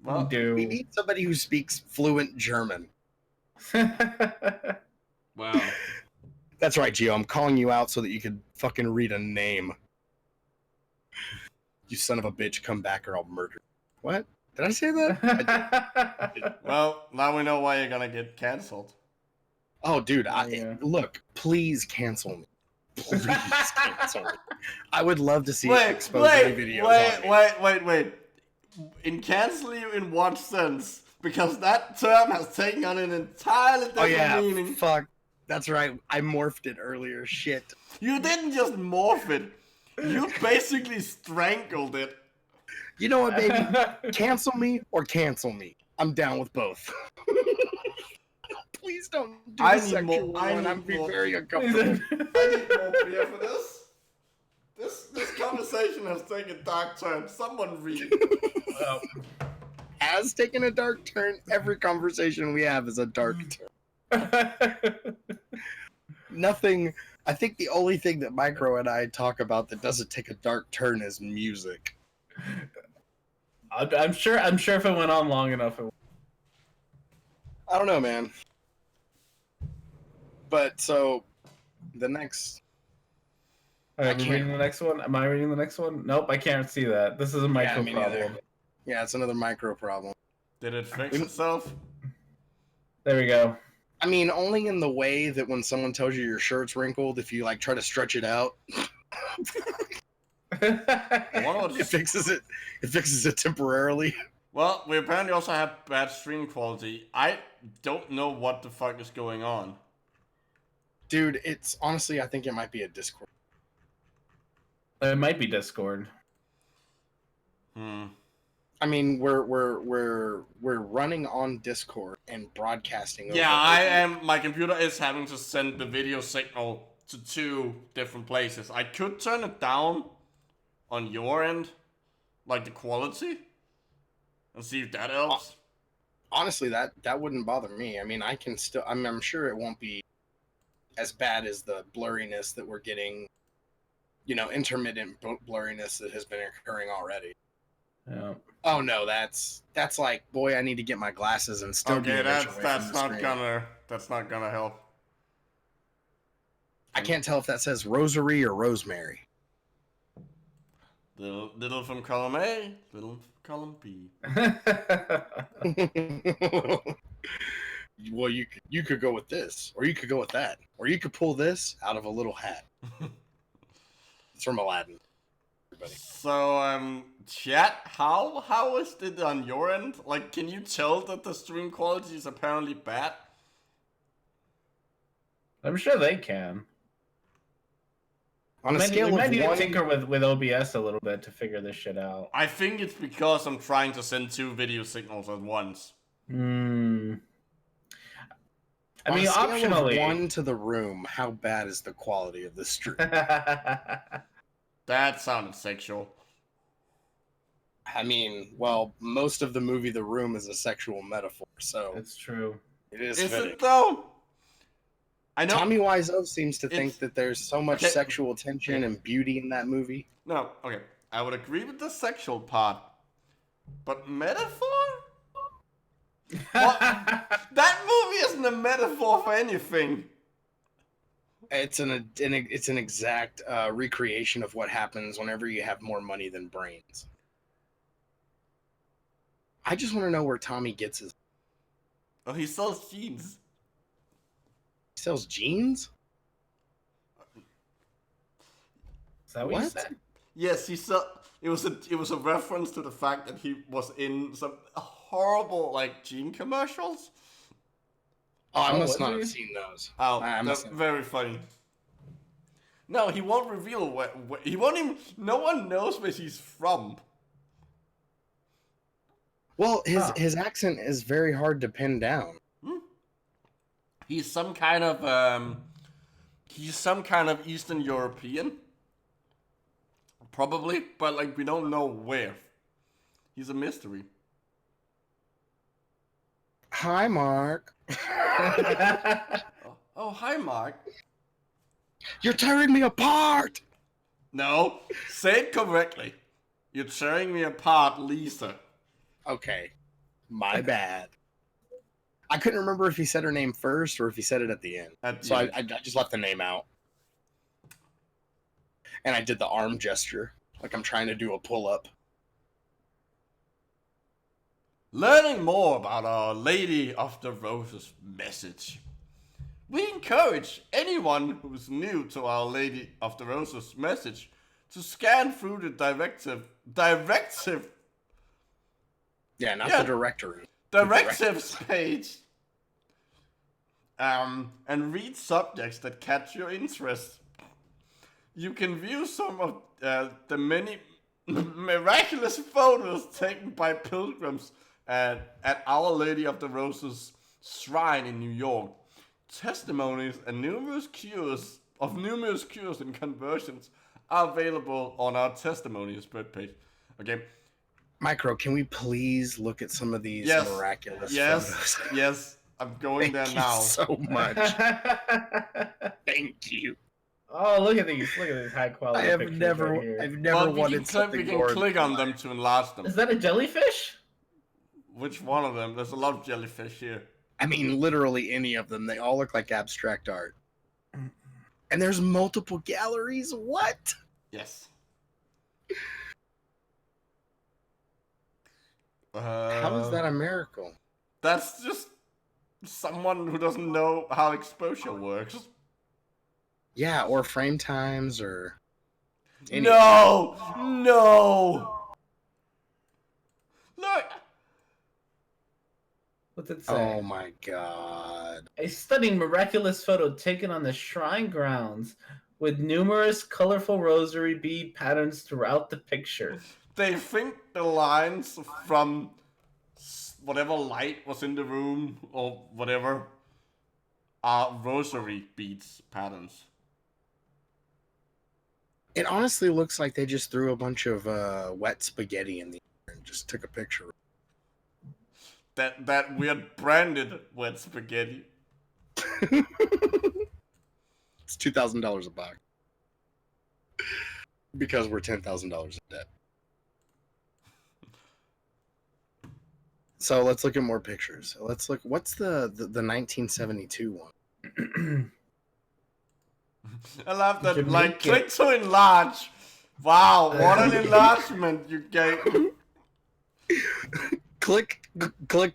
Well, We need somebody who speaks fluent German. wow. That's right, Geo. I'm calling you out so that you could fucking read a name. You son of a bitch, come back or I'll murder you. What? Did I say that? Well, now we know why you're gonna get cancelled. Oh, dude, look, please cancel me. Please cancel me. I would love to see expose videos. Wait. In cancel you in what sense? Because that term has taken on an entirely different meaning. Fuck. That's right. I morphed it earlier. Shit. You didn't just morph it. You basically strangled it. You know what, baby? Cancel me or cancel me. I'm down with both. Please don't do the sexual one. I'm being very uncomfortable. I need more beer for this. This conversation has taken a dark turn. Someone read. has taken a dark turn. Every conversation we have is a dark turn. Nothing. I think the only thing that Micro and I talk about that doesn't take a dark turn is music. I'm sure if it went on long enough, it would. I don't know, man. But so the next. All right, we're reading the next one. Am I reading the next one? Nope, I can't see that. This is a micro me neither. problem. Yeah, it's another micro problem. Did it fix itself? There we go. I mean, only in the way that when someone tells you your shirt's wrinkled, if you like try to stretch it out, it fixes it. It fixes it temporarily. Well, we apparently also have bad stream quality. I don't know what the fuck is going on. Dude, it's honestly, I think it might be a Discord. It might be Discord. I mean, we're running on Discord and broadcasting. Yeah, I am. My computer is having to send the video signal to 2 different places. I could turn it down on your end, like the quality, and see if that helps. Honestly, that wouldn't bother me. I mean, I can still. I'm sure it won't be as bad as the blurriness that we're getting. You know, intermittent blurriness that has been occurring already. Yeah. Oh no, that's like, boy, I need to get my glasses and still. Okay, that's not gonna help. I can't tell if that says rosary or rosemary. Little from column A, little from column B. Well, you could go with this, or you could go with that, or you could pull this out of a little hat. It's from Aladdin. Everybody. So, chat, how is it on your end? Like, can you tell that the stream quality is apparently bad? I'm sure they can. On a scale of 1, we might need to tinker with OBS a little bit to figure this shit out. I think it's because I'm trying to send 2 video signals at once. I mean, optionally, 1 to the room, how bad is the quality of the stream? That sounded sexual. I mean, well, most of the movie The Room is a sexual metaphor, so it's true. It is fitting. It though? I know. Tommy Wiseau seems to think that there's so much sexual tension and beauty in that movie. No, okay, I would agree with the sexual part, but metaphor? That movie isn't a metaphor for anything. It's an exact recreation of what happens whenever you have more money than brains. I just want to know where Tommy gets his. Oh, he sells jeans. He sells jeans? Is that what you said? Yes, he sell. It was a reference to the fact that he was in some horrible like jean commercials. Oh, I must not have seen those. Oh, that's very funny. No, he won't reveal what he won't even. No one knows where he's from. Well, his accent is very hard to pin down. He's some kind of Eastern European, probably, but like we don't know where. He's a mystery. Hi, Mark. Oh, hi, Mark. You're tearing me apart! No, say it correctly. You're tearing me apart, Lisa. Okay, my bad. I couldn't remember if he said her name first or if he said it at the end. I just left the name out. And I did the arm gesture, like I'm trying to do a pull-up. Learning more about Our Lady of the Roses message. We encourage anyone who's new to Our Lady of the Roses message to scan through the directive. Yeah, not the directory. Directives page. And read subjects that catch your interest. You can view some of the many miraculous photos taken by pilgrims at Our Lady of the Roses shrine in New York. Testimonies and numerous cures and conversions are available on our testimonies page. Okay. Micro, can we please look at some of these Yes. miraculous Yes. photos? Yes. I'm going there Thank you now. so much. Thank you. Oh, look at these high quality I've pictures never right here. wanted we can something more. click on them to enlarge them. Is that a jellyfish? Which one of them? There's a lot of jellyfish here. I mean, literally any of them. They all look like abstract art. And there's multiple galleries. What? Yes. How is that a miracle? That's just someone who doesn't know how exposure works. Yeah, or frame times, or No! No! Look! What's it say? Oh my god. A stunning, miraculous photo taken on the shrine grounds with numerous colorful rosary bead patterns throughout the picture. They think the lines from whatever light was in the room or whatever are rosary beads patterns. It honestly looks like they just threw a bunch of wet spaghetti in the air and just took a picture. That weird branded wet spaghetti. It's $2,000 a box. Because we're $10,000 in debt. So let's look at more pictures. Let's look. What's the 1972 one? I love that. Jamaican. Like, click to enlarge. Wow, what an enlargement you gave. Click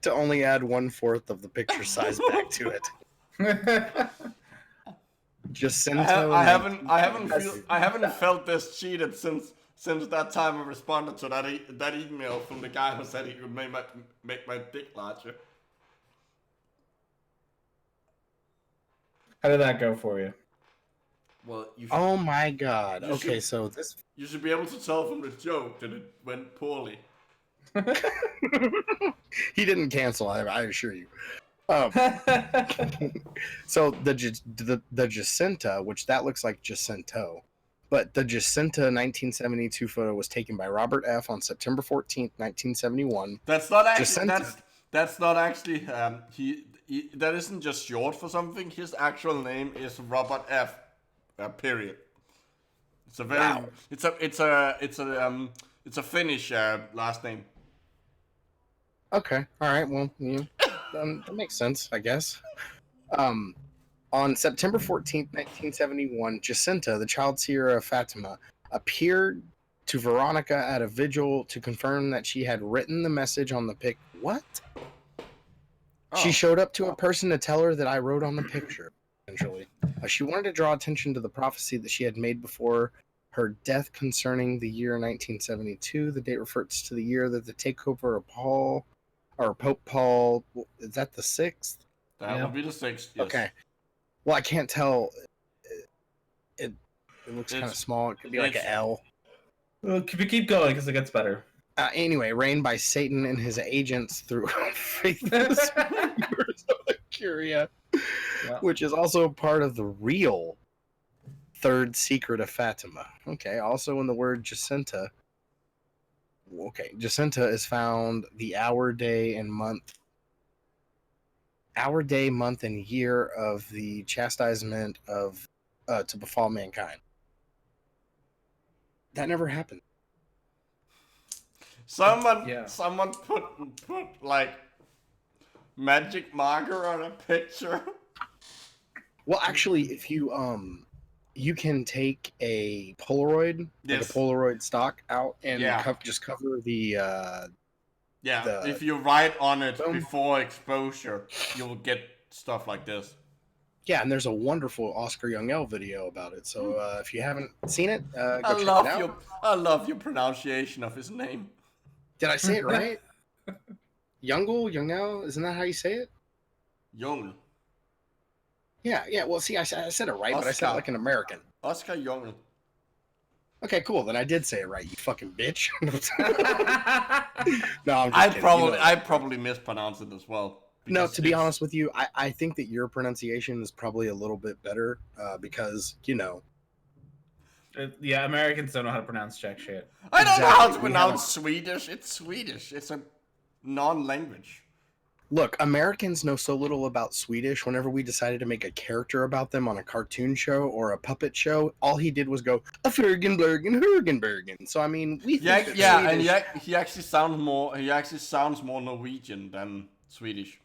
to only add 1/4 of the picture size back to it. Jacinto. I haven't felt this cheated since that time I responded to that email from the guy who said he could make my dick larger. How did that go for you? Well, Oh my god. You Okay, should- so this. you should be able to tell from the joke that it went poorly. He didn't cancel. I assure you. So the Jacinta, which that looks like Jacinto, but the Jacinta 1972 photo was taken by Robert F. on September 14th, 1971. That's not actually. Jacinta. That's not actually. He that isn't just short for something. His actual name is Robert F. Period. It's a very. Wow. It's a Finnish last name. Okay. All right. Well, yeah, that makes sense, I guess. On September 14th, 1971, Jacinta, the child seer of Fatima, appeared to Veronica at a vigil to confirm that she had written the message on the pic. What? She Oh. showed up to a person to tell her that I wrote on the picture, essentially. She wanted to draw attention to the prophecy that she had made before her death concerning the year 1972. The date refers to the year that the takeover of Pope Paul, is that the 6th? That would be the 6th. Yes. Okay. Well, I can't tell. It looks kind of small. It could be like an L. Well, keep going because it gets better. Anyway, reigned by Satan and his agents through faithless members of the Curia, which is also part of the real third secret of Fatima. Okay, also in the word Jacinta. Okay, Jacinta is found the hour, day, month, and year of the chastisement of to befall mankind. That never happened. Someone put like magic marker on a picture. Well, actually, if you can take a Polaroid, like a Polaroid stock out, and just cover the. If you write on it before exposure, you'll get stuff like this. Yeah, and there's a wonderful Oscar Youngell video about it. So if you haven't seen it, go check it out. I love your pronunciation of his name. Did I say it right? Youngell, isn't that how you say it? Young. Yeah. Well, see, I said it right, but I said it like an American. Oscar Young. Okay, cool. Then I did say it right. You fucking bitch. No, I'm just kidding. I probably mispronounced it as well. No, to be honest with you, I think that your pronunciation is probably a little bit better because Yeah, Americans don't know how to pronounce jack shit. I don't know how to Exactly, we pronounce have Swedish. It's Swedish. It's a non-language. Look, Americans know so little about Swedish. Whenever we decided to make a character about them on a cartoon show or a puppet show, all he did was go a Fergenbergen, Hergenbergen. So I mean, we think that Swedish... and he actually sounds more. He actually sounds more Norwegian than Swedish.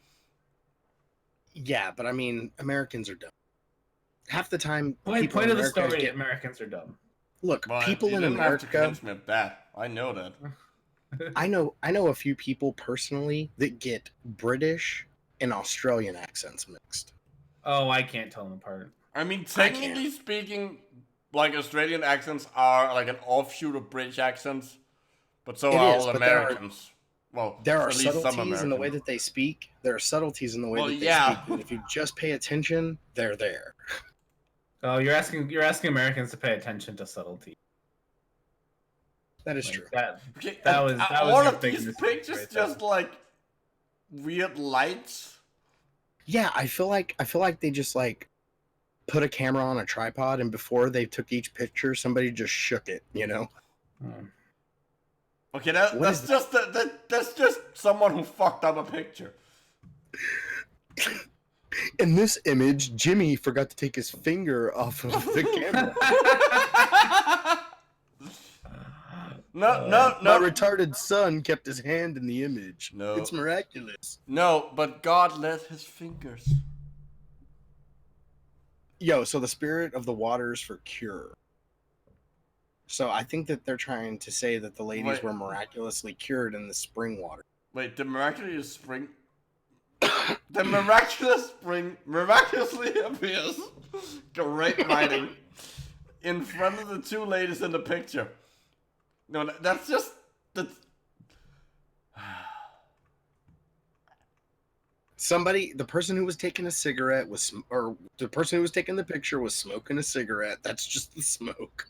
Yeah, but I mean, Americans are dumb. Half the time, Point people in of the America story: get... Americans are dumb. Look, But people you in didn't have to America... convince me of that. I know that. I know a few people personally that get British and Australian accents mixed. Oh, I can't tell them apart. I mean, technically speaking, like Australian accents are like an offshoot of British accents, but so It are is, all but Americans. Well, There are at least some subtleties in the way Americans. that they speak. There are subtleties in the way Well, that they yeah. speak. And if you just pay attention, they're there. Oh, you're asking Americans to pay attention to subtlety. That is Like, true. Okay, that was all your of big these mistake pictures right there. just like weird lights. Yeah, I feel like they just like put a camera on a tripod, and before they took each picture, somebody just shook it. You know. Hmm. Okay, What that's is just that's just someone who fucked up a picture. In this image, Jimmy forgot to take his finger off of the camera. No. My retarded son kept his hand in the image. No. It's miraculous. No, but God let his fingers. Yo, so the spirit of the waters for cure. So I think that they're trying to say that the ladies Wait. were miraculously cured in the spring water. Wait, the miraculous spring. The miraculous spring miraculously appears. Great writing. In front of the two ladies in the picture. No, that's just. That's... The person who was taking a cigarette or the person who was taking the picture was smoking a cigarette. That's just the smoke.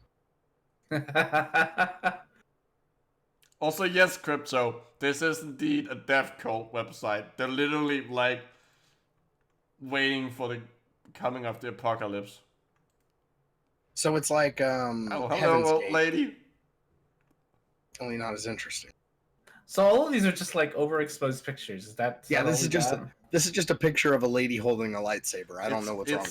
Also, yes, Crypto, this is indeed a death cult website. They're literally like waiting for the coming of the apocalypse. So it's like Oh, hello, Heaven's old Gate, lady. only not as interesting. So all of these are just like overexposed pictures. Is that Yeah, all this we is just a picture of a lady holding a lightsaber. I don't know what's wrong.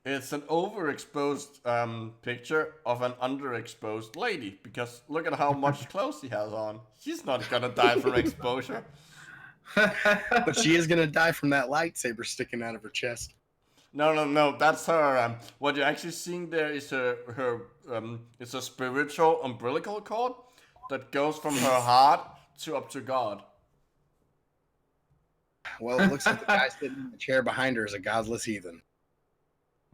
It's an overexposed picture of an underexposed lady, because look at how much clothes she has on. She's not gonna die from exposure. But she is gonna die from that lightsaber sticking out of her chest. No, that's her. What you're actually seeing there is it's a spiritual umbilical cord that goes from her heart to up to God. Well, it looks like the guy sitting in the chair behind her is a godless heathen.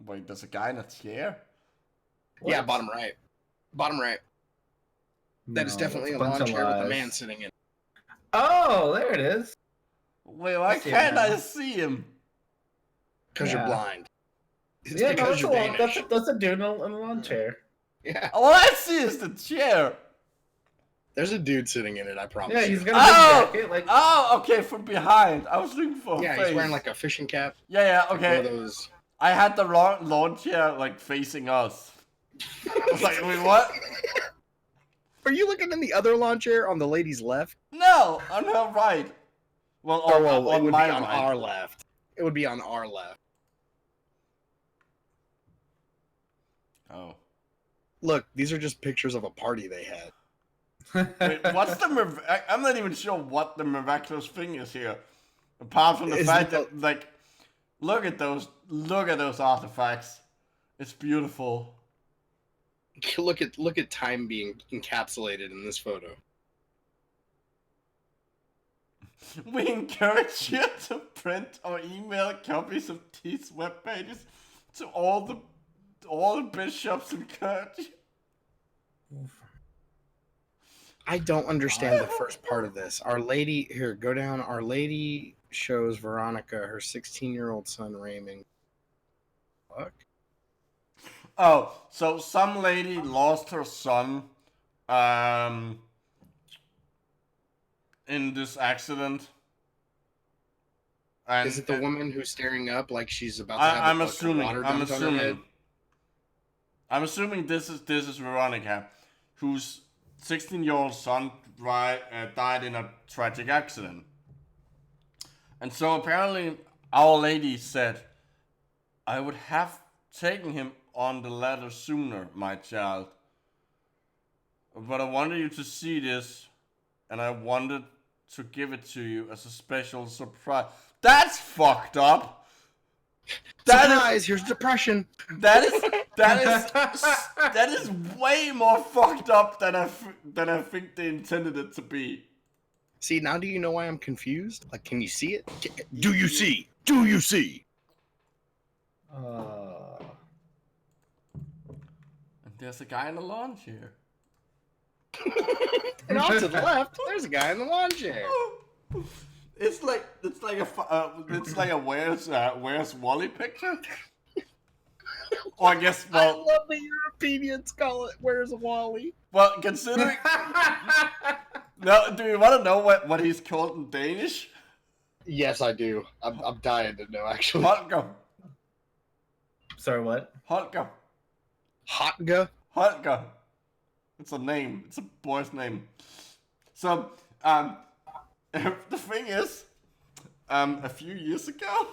Wait, there's a guy in a chair? Yeah, bottom right. Bottom right. That is No, definitely it's a bunch lawn of chair with a lies. man sitting in it. Oh, there it is. Wait, why I see it can't now. I see him? Because Yeah. you're blind. It's Yeah, no, because that's, you're Danish. that's a dude in a lawn chair. Yeah. All I see is the chair. There's a dude sitting in it, I promise. Yeah, you. he's got a big jacket. Like, Okay, from behind. I was looking for a Yeah, face. he's wearing like a fishing cap. Yeah, Like one of okay. those. I had the wrong lawn chair, like, facing us. I was like, wait, what? Are you looking in the other lawn chair on the lady's left? No, on her right. Well, Oh, well, it on would my be on right. our left. It would be on our left. Oh. Look, these are just pictures of a party they had. Wait, what's the... I'm not even sure what the miraculous thing is here. Apart from the Is fact it that, like... Look at those artifacts. It's beautiful. Look at time being encapsulated in this photo. We encourage you to print or email copies of these web pages to all the bishops and clergy. I don't understand the first part of this. Our Lady, here, go down. Our Lady shows Veronica her 16-year-old son Raymond. Fuck. Oh, so some lady lost her son in this accident. And, Is it the woman who's staring up like she's about to have I'm a bucket of water dumped on her head? I'm assuming this is Veronica, whose 16-year-old son died in a tragic accident. And so apparently Our Lady said, I would have taken him on the ladder sooner, my child. But I wanted you to see this, and I wanted to give it to you as a special surprise. That's fucked up! Surprise! Here's depression. That is way more fucked up than I think they intended it to be. See, now do you know why I'm confused? Like, can you see it? Do you see? Do you see? And there's a guy in a lawn chair. And off to the left, there's a guy in the lawn chair. It's like a Where's Wally picture. Or I guess I love the Europeans call it "Where's Wally." Well, considering. No, do you want to know what he's called in Danish? Yes, I do. I'm dying to know, actually. Holger. Sorry, what? Holger. Hotga? Holger. It's a name. It's a boy's name. So, the thing is, a few years ago,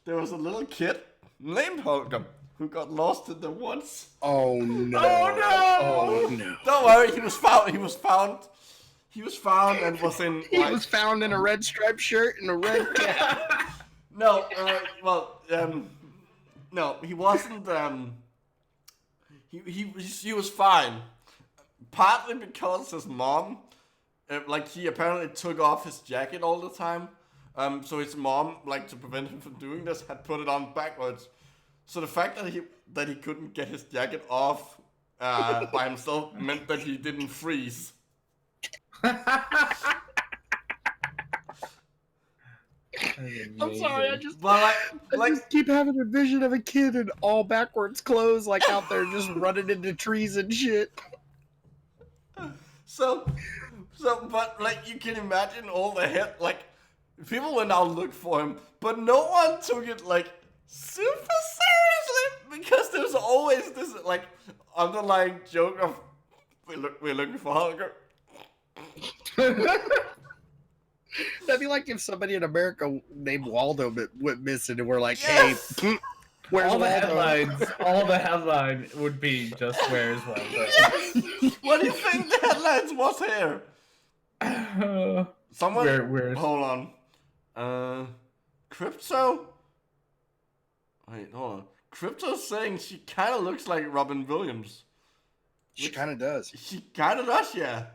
there was a little kid named Holger who got lost in the woods. Oh no! Oh no! Oh no! Don't worry, he was found and was in. He was found in a red striped shirt and a red cap. No, no, he wasn't. He was fine. Partly because his mom, he apparently took off his jacket all the time. So his mom, to prevent him from doing this, had put it on backwards. So the fact that he couldn't get his jacket off by himself meant that he didn't freeze. I'm sorry, I just keep having a vision of a kid in all backwards clothes, out there just running into trees and shit. So, but you can imagine all the hit, people went out and looked for him, but no one took it super seriously because there's always this underlying joke of we're looking for Holger. That'd be like if somebody in America named Waldo went missing and we're like, yes! Hey, where's all the Waldo? headlines? All the headline would be just "Where's Waldo?" Yes! What do you think the headlines was here? Someone. Where's... Hold on. Crypto. Wait, hold on. Crypto's saying she kind of looks like Robin Williams. She kind of does. She kind of does, yeah.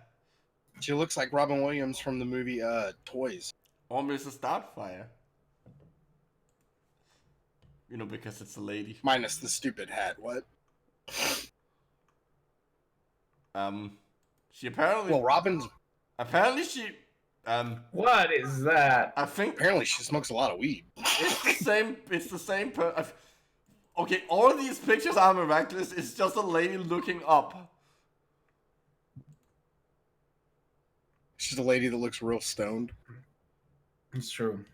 She looks like Robin Williams from the movie Toys. Or Mrs. Doubtfire. Because it's a lady. Minus the stupid hat. What? She apparently. Well, Robin's. Apparently she. What is that? I think. Apparently she smokes a lot of weed. It's the same. It's the same. Okay, all of these pictures are miraculous. It's just a lady looking up. She's a lady that looks real stoned. It's true.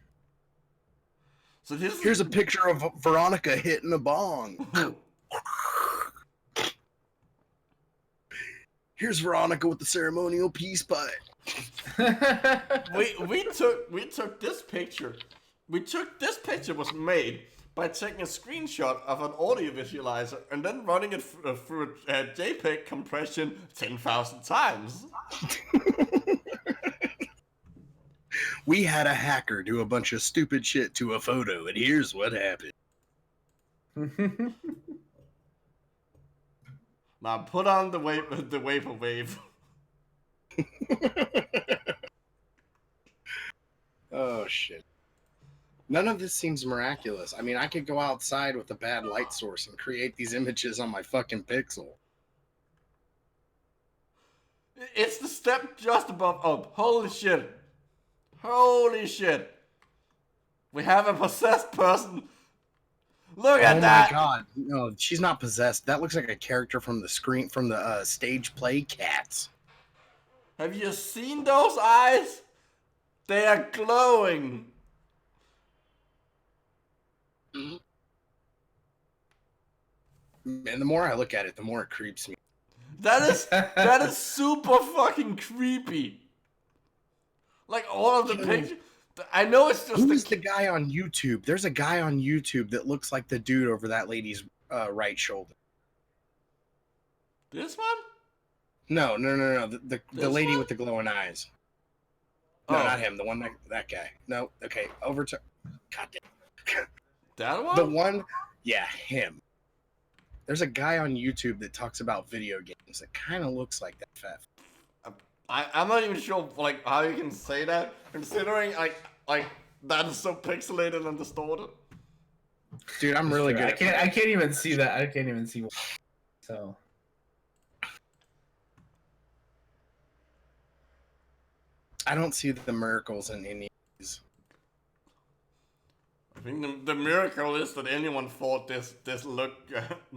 So here's a picture of Veronica hitting a bong. Here's Veronica with the ceremonial peace pipe. we took this picture. This picture was made by taking a screenshot of an audio visualizer and then running it through a JPEG compression 10,000 times. We had a hacker do a bunch of stupid shit to a photo, and here's what happened. Now put on the vaporwave. Oh shit. None of this seems miraculous. I mean, I could go outside with a bad light source and create these images on my fucking Pixel. It's the step just above up. Holy shit. Holy shit. We have a possessed person. Look at that. Oh my god. No, she's not possessed. That looks like a character from the stage play Cats. Have you seen those eyes? They are glowing. And the more I look at it, the more it creeps me. That is super fucking creepy. Like all of the pictures. I know it's just Who's the guy on YouTube? There's a guy on YouTube that looks like the dude over that lady's right shoulder. This one? No. The lady one? with the glowing eyes. No, Oh. not him. The one that guy. No. Okay. Over to. God damn. That one? The one. Yeah, him. There's a guy on YouTube that talks about video games that kind of looks like that fat. I'm not even sure like how you can say that, considering like that is so pixelated and distorted. Dude, I'm really good. I can't even see that. I can't even see. So. I don't see the miracles in any of these. I think the miracle is that anyone thought this look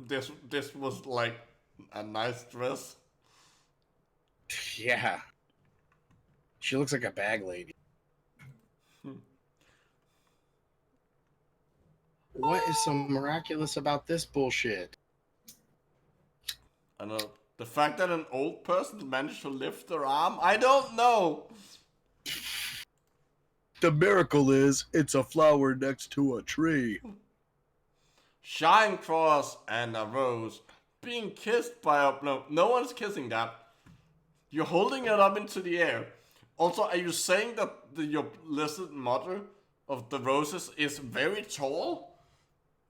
this was like a nice dress. Yeah. She looks like a bag lady. What is so miraculous about this bullshit? I know. The fact that an old person managed to lift their arm, I don't know. The miracle is it's a flower next to a tree. Shine cross and a rose being kissed by a no one's kissing that. You're holding it up into the air. Also, are you saying that your blessed mother of the roses is very tall?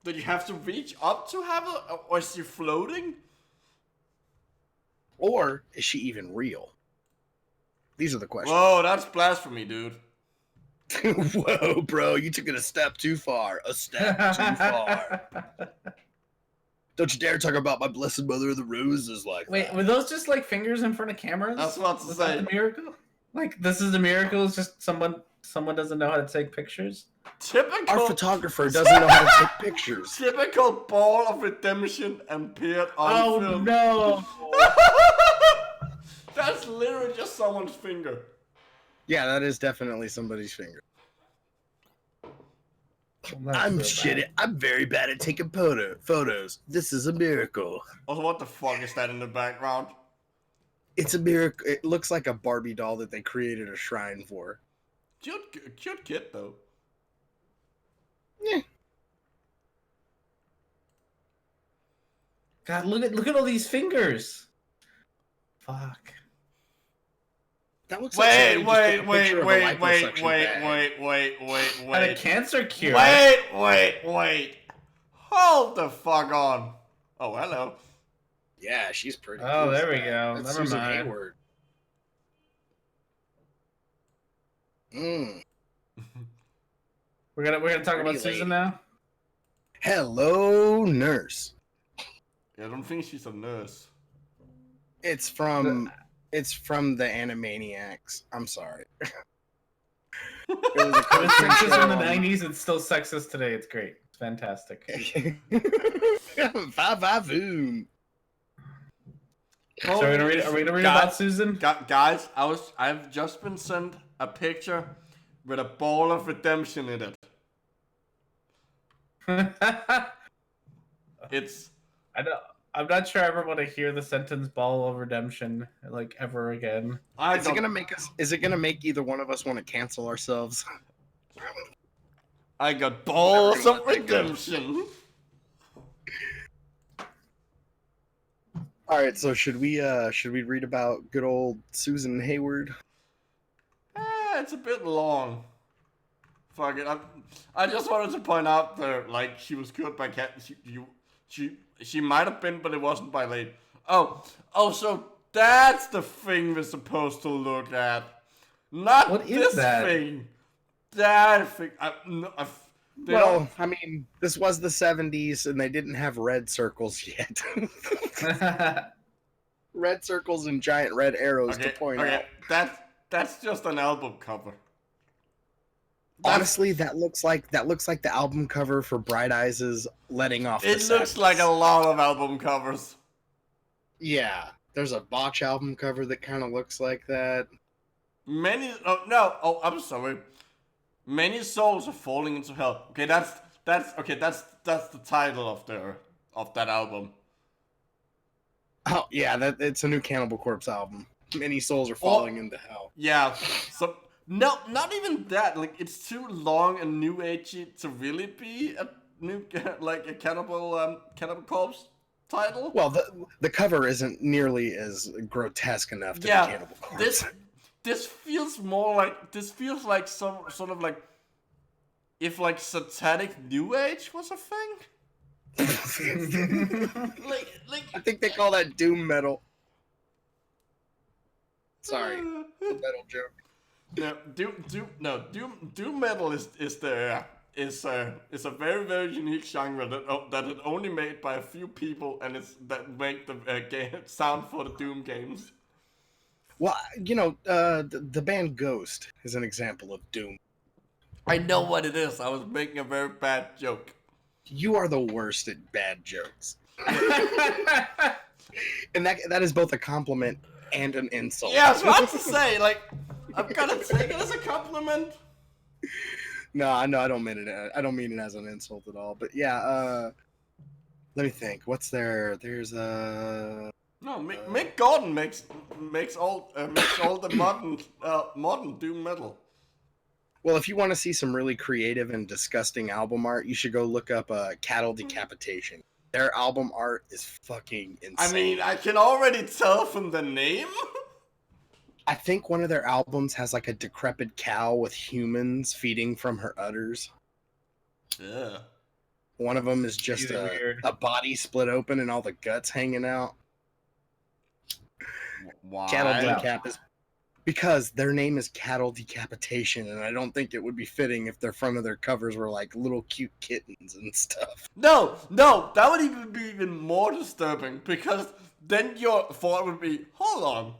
That you have to reach up to have her, or is she floating? Or is she even real? These are the questions. Whoa, that's blasphemy, dude. Whoa, bro, you took it a step too far. A step too far. Don't you dare talk about my blessed mother of the roses like Wait, that. were those just like fingers in front of cameras? That's what to Was say. that the miracle? Like this is the miracle? It's just someone doesn't know how to take pictures? Typical. Our photographer doesn't know how to take pictures. Typical ball of redemption appeared on film. No! That's literally just someone's finger. Yeah, that is definitely somebody's finger. Well, I'm that's so shitty. bad. I'm very bad at taking photos. This is a miracle. Also, what the fuck is that in the background? It's a miracle. It looks like a Barbie doll that they created a shrine for. Cute kid though. Yeah. God, look at all these fingers. Fuck. That looks like somebody just took a Wait, picture of a liposuction bag. Had a cancer cure. Wait. Hold the fuck on. Oh, hello. Yeah, she's pretty. Oh, Who's there we that? go. That's Never Susan mind. Hayward. Mm. We're gonna talk Pretty about lady. Susan now. Hello, nurse. Yeah, I don't think she's a nurse. It's from the Animaniacs. I'm sorry. It was a It was cartoon sexist show in the on- '90s. It's still sexist today. It's great. It's fantastic. Voom. So are we gonna read about Susan? Guys, I've just been sent a picture with a ball of redemption in it. It's I'm not sure I ever want to hear the sentence "ball of redemption" like ever again. Is it gonna make either one of us want to cancel ourselves? I got balls of redemption. All right, so should we read about good old Susan Hayward? It's a bit long. Fuck it. I just wanted to point out that like she was killed by cat. She might have been, but it wasn't by late. Oh, so that's the thing we're supposed to look at. Not What is this that? thing. That thing. I mean, this was the 70s, and they didn't have red circles yet. Red circles and giant red arrows to point out. That's just an album cover. Honestly, that looks like the album cover for Bright Eyes' Letting Off the It looks Sadness. like a lot of album covers. Yeah, there's a Botch album cover that kind of looks like that. I'm sorry. Many souls are falling into hell. Okay, that's the title of that album. Oh yeah, it's a new Cannibal Corpse album. Many souls are falling into hell. Yeah. So no, not even that. Like it's too long and new agey to really be a new like a Cannibal Corpse title. Well, the cover isn't nearly as grotesque enough to be Cannibal Corpse. This feels more like some sort of like if like satanic new age was a thing. like I think they call that doom metal. Sorry, it's a metal joke. No, doom metal is a very very unique genre that is only made by a few people and it's that make the game sound for the Doom games. Well, you know, the band Ghost is an example of doom. I know what it is. I was making a very bad joke. You are the worst at bad jokes. And that is both a compliment and an insult. Yeah, I was about to say, like, I'm gonna take it as a compliment. No, I don't mean it. I don't mean it as an insult at all. But yeah, let me think. What's there? There's a. No, Mick Gordon makes all the modern doom metal. Well, if you want to see some really creative and disgusting album art, you should go look up Cattle Decapitation. Their album art is fucking insane. I mean, I can already tell from the name. I think one of their albums has like a decrepit cow with humans feeding from her udders. Yeah. One of them is just a body split open and all the guts hanging out. Why? Cattle Decap is because their name is Cattle Decapitation, and I don't think it would be fitting if their front of their covers were like little cute kittens and stuff. No, that would even be even more disturbing because then your thought would be, hold on,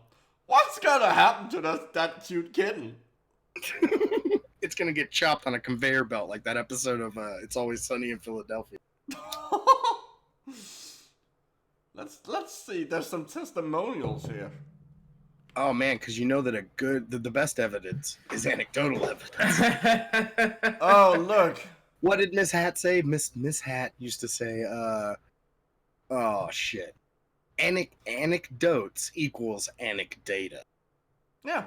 what's gonna happen to that cute kitten? It's gonna get chopped on a conveyor belt like that episode of It's Always Sunny in Philadelphia. Let's see. There's some testimonials here. Oh man, because you know that the best evidence is anecdotal evidence. Oh look. What did Miss Hat say? Miss Hat used to say, oh shit, anecdotes equals anecdata. Yeah.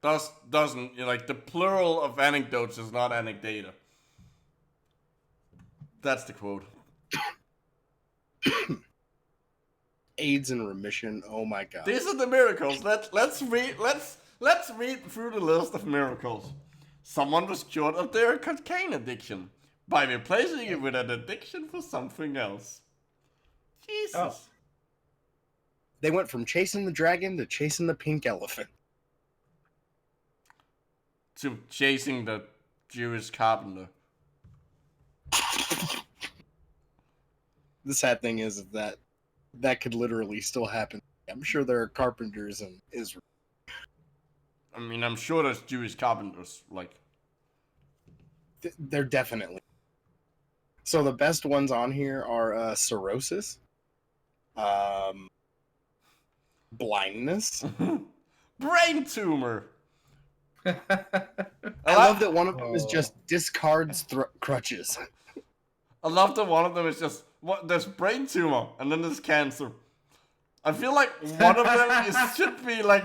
Doesn't like the plural of anecdotes is not anecdata. That's the quote. AIDS in remission. Oh my god. These are the miracles. Let's read through the list of miracles. Someone was cured of their cocaine addiction by replacing it with an addiction for something else. Jesus. Oh. They went from chasing the dragon to chasing the pink elephant. To chasing the Jewish carpenter. The sad thing is that could literally still happen. I'm sure there are carpenters in Israel. I mean, I'm sure there's Jewish carpenters, like... They're definitely. So the best ones on here are cirrhosis, blindness. Brain tumor! I love that one of them is just discards crutches. I love that one of them is just... There's brain tumor, and then there's cancer. I feel like one of them should be like...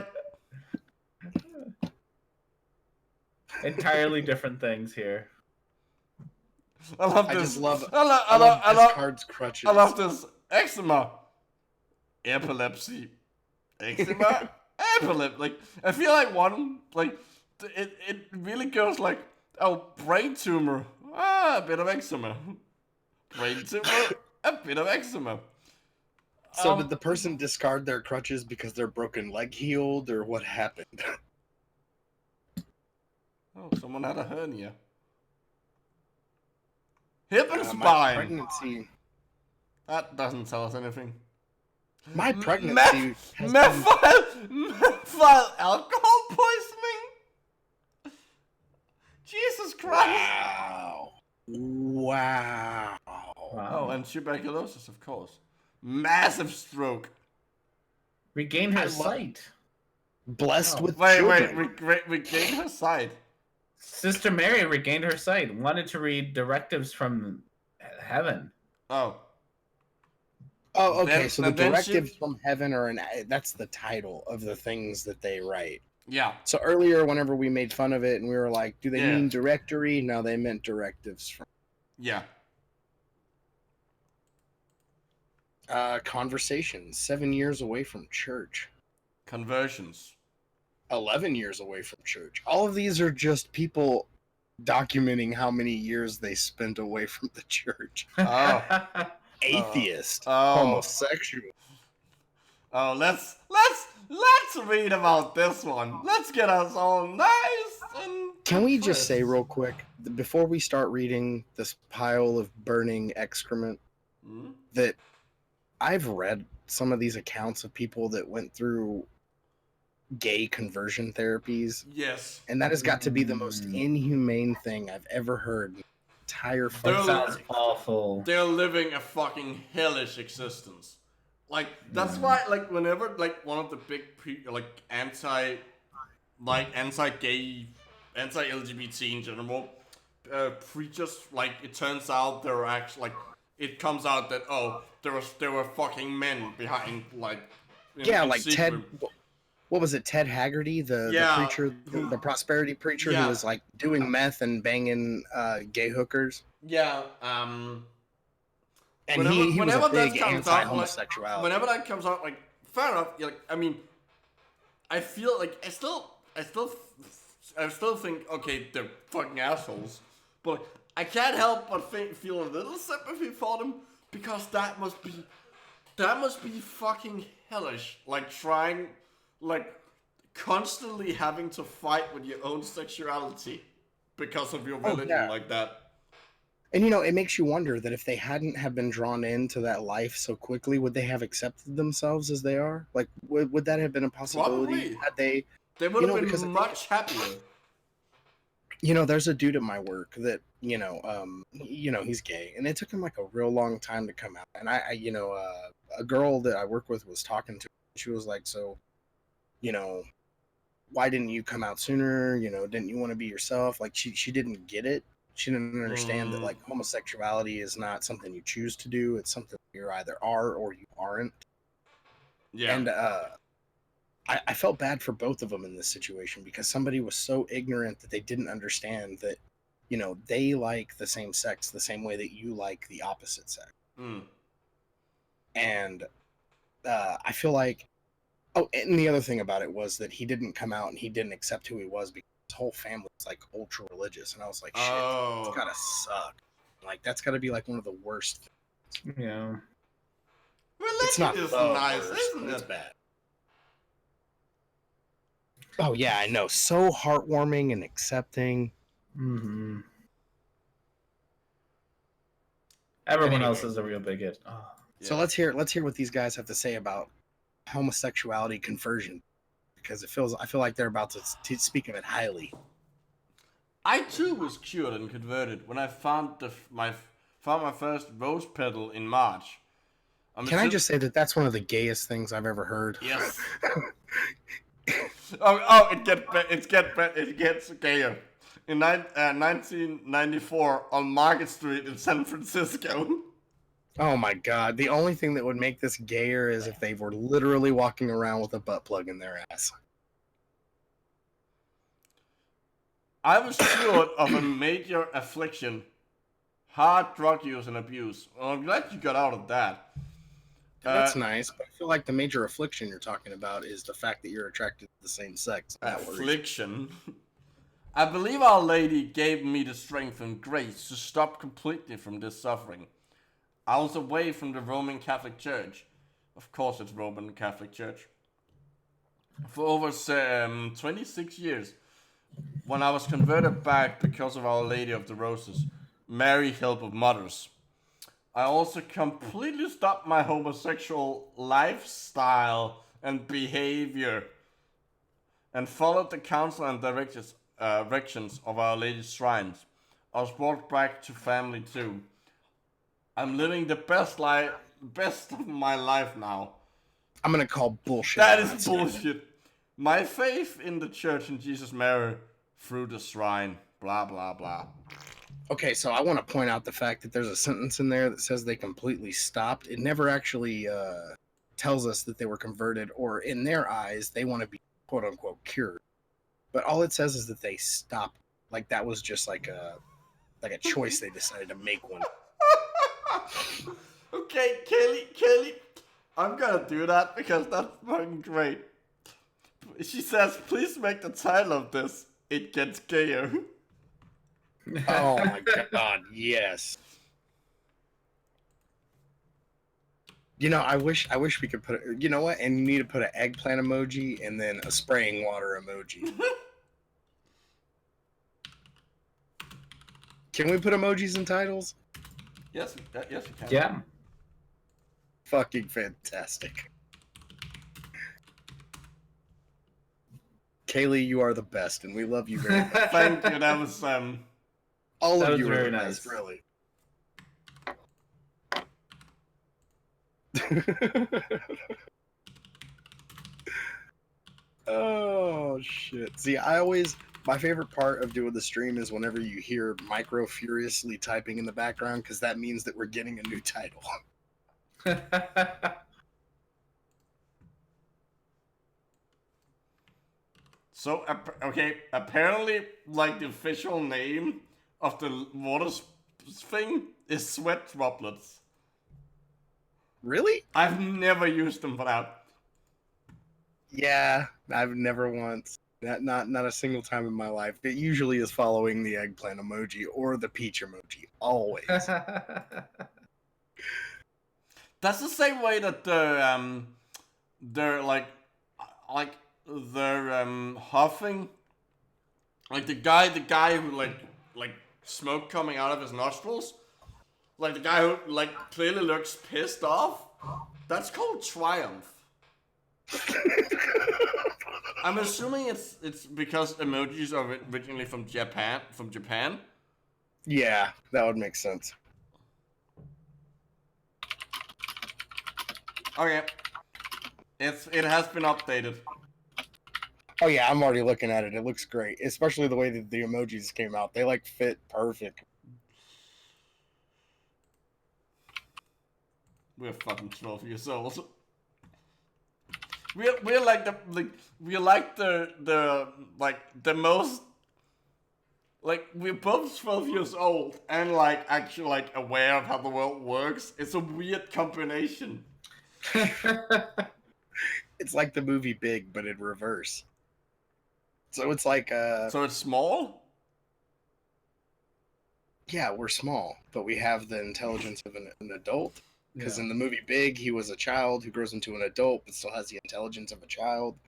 Entirely different things here. I love I this. just love I love discards crutches. I love this. Eczema. Epilepsy. Eczema. Epilepsy. Like, I feel like one, like, it really goes like, oh, brain tumor. Ah, a bit of eczema. Brain tumor. A bit of eczema. So did the person discard their crutches because their broken leg healed, or what happened? Oh, someone had a hernia. Hip and My spine. pregnancy. That doesn't tell us anything. My pregnancy. Methyl alcohol poisoning? Jesus Christ. Wow. Oh, and tuberculosis, of course. Massive stroke. Regain her sight. Blessed with Wait, children. regain her sight. Sister Mary regained her sight. Wanted to read directives from heaven. Oh. Oh, okay. Then- So the and then she- directives from heaven are that's the title of the things that they write. Yeah. So earlier, whenever we made fun of it and we were like, do they Yeah. mean directory? No, they meant directives from Yeah. conversations. 7 years away from church. Conversions. 11 years away from church. All of these are just people documenting how many years they spent away from the church. Oh. Atheist, Oh. homosexual. Oh, let's read about this one. Let's get us all nice and. Can we just depressed. say real quick, before we start reading this pile of burning excrement, Hmm? that I've read some of these accounts of people that went through gay conversion therapies, Yes. and that has got to be the most inhumane thing I've ever heard in the entire They're That fucking sounds awful. They're living a fucking hellish existence. Like that's why, like, whenever like one of the big anti-gay, anti-LGBT in general preachers, like, it turns out there were actually like it comes out that there were fucking men behind, like, in like secret. Ted. What was it? Ted Haggerty, the preacher, the prosperity preacher, Yeah. who was like doing meth and banging gay hookers. Yeah. And Whenever- he was whenever a that big comes out, like, anti-homosexuality. Whenever that comes out, like, fair enough. Like, I mean, I feel like I still think, okay, they're fucking assholes, but like, I can't help but feel a little sympathy for them, because that must be fucking hellish. Like, trying, like, constantly having to fight with your own sexuality because of your religion, yeah. like that. And it makes you wonder that if they hadn't have been drawn into that life so quickly, would they have accepted themselves as they are? Like, would that have been a possibility? Probably. Had they? They would have because I been think- much happier. There's a dude at my work that he's gay, and it took him like a real long time to come out. And a girl that I work with was talking to him. She was like, so, why didn't you come out sooner? Didn't you want to be yourself? Like, she didn't get it. She didn't understand that, like, homosexuality is not something you choose to do. It's something you either are or you aren't. Yeah. And I felt bad for both of them in this situation, because somebody was so ignorant that they didn't understand that, they like the same sex the same way that you like the opposite sex. Mm. And I feel like, and the other thing about it was that he didn't come out and he didn't accept who he was, because his whole family was like ultra religious. And I was like, shit, Oh. it's gotta suck. Like, that's gotta be like one of the worst things. Yeah. It's Religion not is the nice, worst, isn't but it's it? bad. Oh yeah, I know. So heartwarming and accepting. Mm-hmm. Everyone Anyway. else is a real bigot. Oh. So let's hear what these guys have to say about homosexuality conversion, because I feel like they're about to speak of it highly. I too was cured and converted when I found my first rose petal in March. Can I just say that that's one of the gayest things I've ever heard? Yes. It gets gayer. In 1994, on Market Street in San Francisco. Oh my god! The only thing that would make this gayer is if they were literally walking around with a butt plug in their ass. I was cured of a major affliction, hard drug use and abuse. Well, I'm glad you got out of that. That's nice, but I feel like the major affliction you're talking about is the fact that you're attracted to the same sex. That worries me. Affliction. I believe Our Lady gave me the strength and grace to stop completely from this suffering. I was away from the Roman Catholic Church. Of course it's Roman Catholic Church. For over 26 years. When I was converted back because of Our Lady of the Roses, Mary Help of Mothers. I also completely stopped my homosexual lifestyle and behavior and followed the counsel and directions of Our Lady's shrines. I was brought back to family too. I'm living the best of my life now. I'm gonna call bullshit. That on is statement. bullshit. My faith in the church and Jesus Mary through the shrine. Blah blah blah. Okay, so I want to point out the fact that there's a sentence in there that says they completely stopped. It never actually tells us that they were converted, or in their eyes, they want to be quote unquote cured. But all it says is that they stopped. Like that was just like a choice they decided to make one. Okay, Kaylee, I'm gonna do that because that's fucking great. She says, please make the title of this, It Gets Gayer. Oh my god, yes. You know, I wish we could put. You know what? And you need to put an eggplant emoji and then a spraying water emoji. Can we put emojis in titles? Yes, you can. Yeah. Fucking fantastic. Kaylee, you are the best, and we love you very much. Thank you. That was All That of was you are very the nice. best, really. Oh shit. See, my favorite part of doing the stream is whenever you hear Micro furiously typing in the background, because that means that we're getting a new title. So okay. Apparently, like the official name of the water thing is sweat droplets. Really? I've never used them for that. Yeah, I've never once. Not a single time in my life. It usually is following the eggplant emoji or the peach emoji. Always. That's the same way that they're like they're huffing, like the guy who like smoke coming out of his nostrils, like the guy who like clearly looks pissed off. That's called triumph. I'm assuming it's because emojis are originally from Japan. Yeah, that would make sense. Okay, it has been updated. Oh yeah, I'm already looking at it. It looks great, especially the way that the emojis came out. They like fit perfect. We're fucking 12 years old. We're like the most, like, we're both 12 years old and like actually like aware of how the world works. It's a weird combination. It's like the movie Big, but in reverse. So it's like So it's small? yeah, we're small, but we have the intelligence of an adult. Because Yeah. in the movie Big, he was a child who grows into an adult, but still has the intelligence of a child.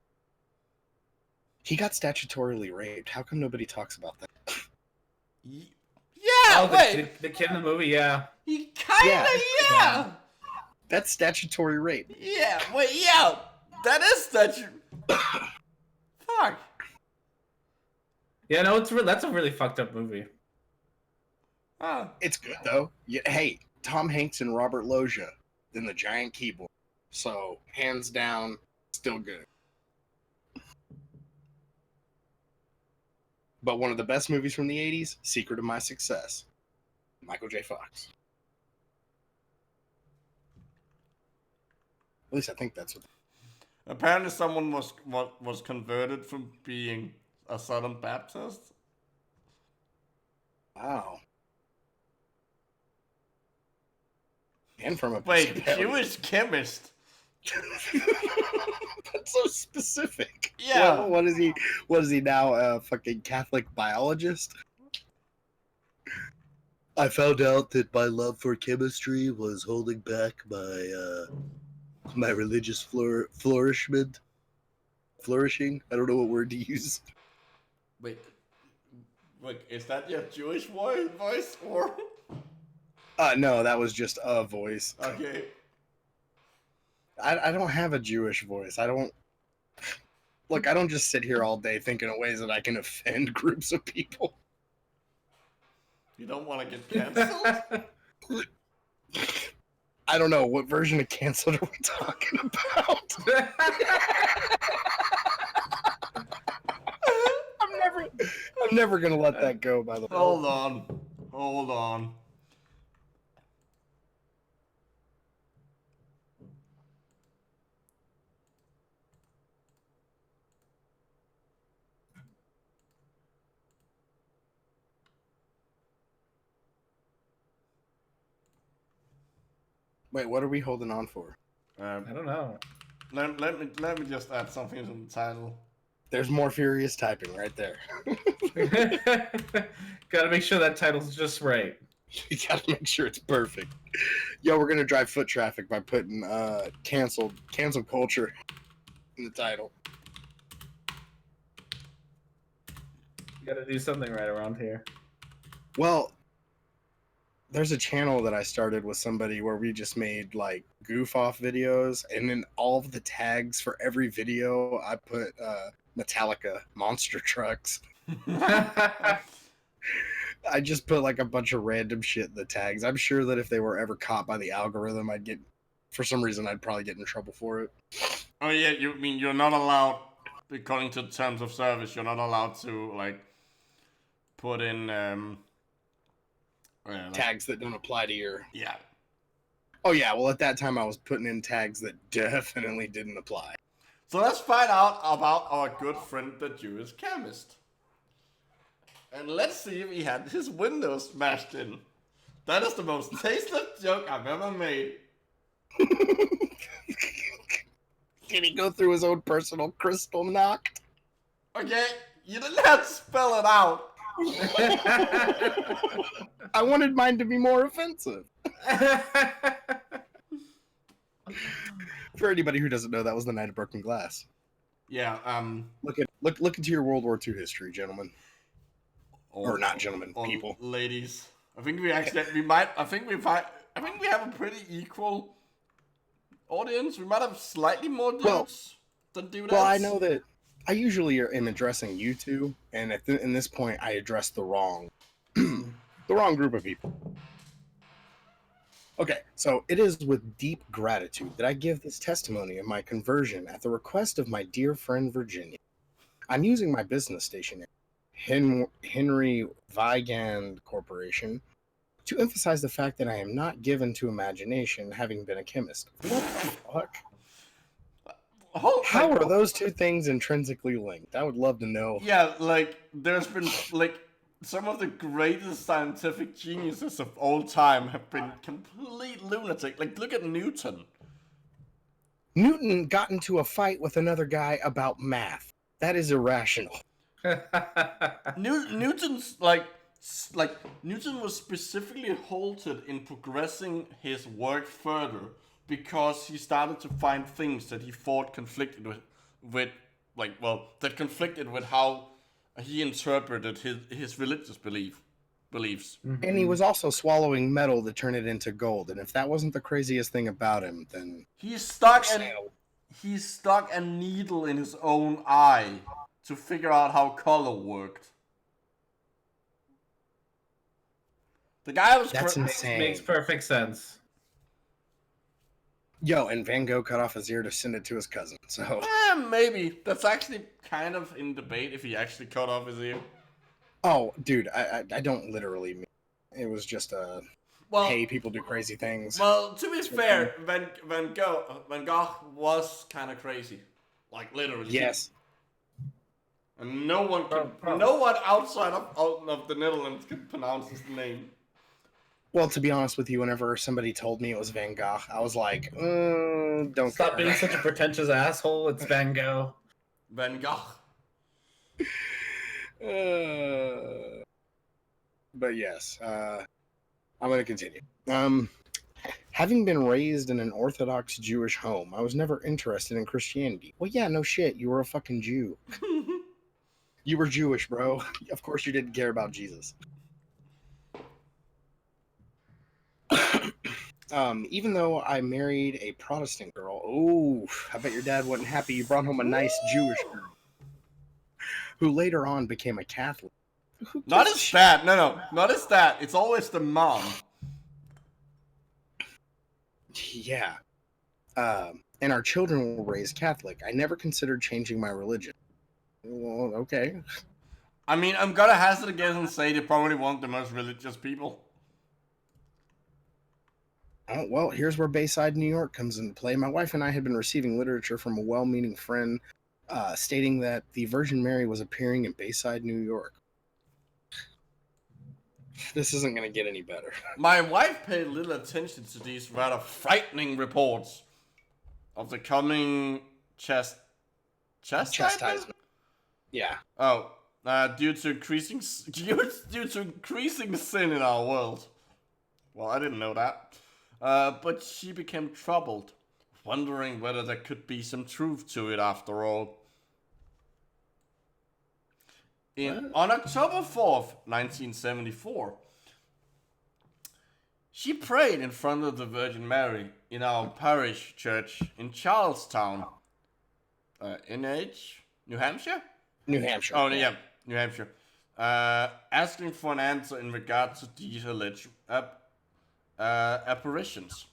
He got statutorily raped. How come nobody talks about that? Yeah, Oh, wait. the kid in the movie, yeah. He kinda, yeah. That's statutory rape. Yeah, wait, yeah. That is statue. Fuck. Yeah, no, that's a really fucked up movie. Oh. It's good though. Yeah, hey, Tom Hanks and Robert Loggia in the giant keyboard. So hands down, still good. But one of the best movies from the 80s, Secret of My Success. Michael J. Fox. At least I think that's what. Apparently someone was converted from being a Southern Baptist. Wow. And from a Wait, Jewish chemist. That's so specific. Yeah. What is he? What is he now? A fucking Catholic biologist? I found out that my love for chemistry was holding back my religious flourishing. I don't know what word to use. Wait, is that your Jewish voice or? No, that was just a voice. Okay. I don't have a Jewish voice. I don't. Look, I don't just sit here all day thinking of ways that I can offend groups of people. You don't want to get canceled? I don't know. What version of canceled are we talking about? I'm never gonna let that go, by the way. Hold on. Hold on. Wait, what are we holding on for? I don't know. Let me just add something to the title. There's more furious typing right there. Gotta make sure that title's just right. You gotta make sure it's perfect. Yo, we're gonna drive foot traffic by putting cancel culture in the title. You gotta do something right around here. Well, there's a channel that I started with somebody where we just made like goof off videos, and then all of the tags for every video I put Metallica monster trucks. I just put like a bunch of random shit in the tags. I'm sure that if they were ever caught by the algorithm, for some reason I'd probably get in trouble for it. Oh yeah, you mean you're not allowed, according to the terms of service, you're not allowed to like put in Tags that don't apply to your... Yeah. Oh yeah, well at that time I was putting in tags that definitely didn't apply. So let's find out about our good friend the Jewish chemist. And let's see if he had his window smashed in. That is the most tasteless joke I've ever made. Did he go through his own personal crystal knocked? Okay, you didn't have to spell it out. I wanted mine to be more offensive. For anybody who doesn't know, that was the Night of Broken Glass. Yeah, Look into your World War II history, gentlemen. Or not gentlemen, people. Ladies. I think we have a pretty equal audience. We might have slightly more dudes than dudes. Well, I know that I usually am addressing you two, and in this point, I address the wrong group of people. Okay, so it is with deep gratitude that I give this testimony of my conversion at the request of my dear friend Virginia. I'm using my business stationery, Henry Vigand Corporation, to emphasize the fact that I am not given to imagination, having been a chemist. What the fuck? How are those two things intrinsically linked? I would love to know. Yeah, like, there's been, like, some of the greatest scientific geniuses of all time have been complete lunatic. Like, look at Newton. Newton got into a fight with another guy about math. That is irrational. Newton's, Newton was specifically halted in progressing his work further because he started to find things that he thought conflicted that conflicted with how he interpreted his religious beliefs. Mm-hmm. And he was also swallowing metal to turn it into gold. And if that wasn't the craziest thing about him, then he stuck a needle in his own eye to figure out how color worked. The guy was that's insane. Makes perfect sense. Yo, and Van Gogh cut off his ear to send it to his cousin. So maybe that's actually kind of in debate if he actually cut off his ear. Oh, dude, I don't literally mean it was just hey, people do crazy things. Well, to be fair, Van Gogh was kind of crazy, like literally. Yes. And no one outside of the Netherlands can pronounce his name. Well, to be honest with you, whenever somebody told me it was Van Gogh, I was like, don't stop being such a pretentious asshole. It's Van Gogh. Van Gogh. But yes, I'm going to continue. Having been raised in an Orthodox Jewish home, I was never interested in Christianity. Well, yeah, no shit. You were a fucking Jew. You were Jewish, bro. Of course you didn't care about Jesus. Even though I married a Protestant girl, I bet your dad wasn't happy you brought home a nice Jewish girl who later on became a Catholic. Not as that. No, not as that. It's always the mom. Yeah. And our children were raised Catholic. I never considered changing my religion. Well, okay. I mean, I'm gonna hazard a guess and say they probably weren't the most religious people. Oh, well, here's where Bayside, New York comes into play. My wife and I had been receiving literature from a well-meaning friend stating that the Virgin Mary was appearing in Bayside, New York. This isn't going to get any better. My wife paid little attention to these rather frightening reports of the coming chastisement? Yeah. Oh, due to increasing sin in our world. Well, I didn't know that. But she became troubled, wondering whether there could be some truth to it after all. On October 4th, 1974, she prayed in front of the Virgin Mary in our parish church in Charlestown, New Hampshire? New Hampshire. Oh, yeah, New Hampshire. Asking for an answer in regard to these alleged apparitions.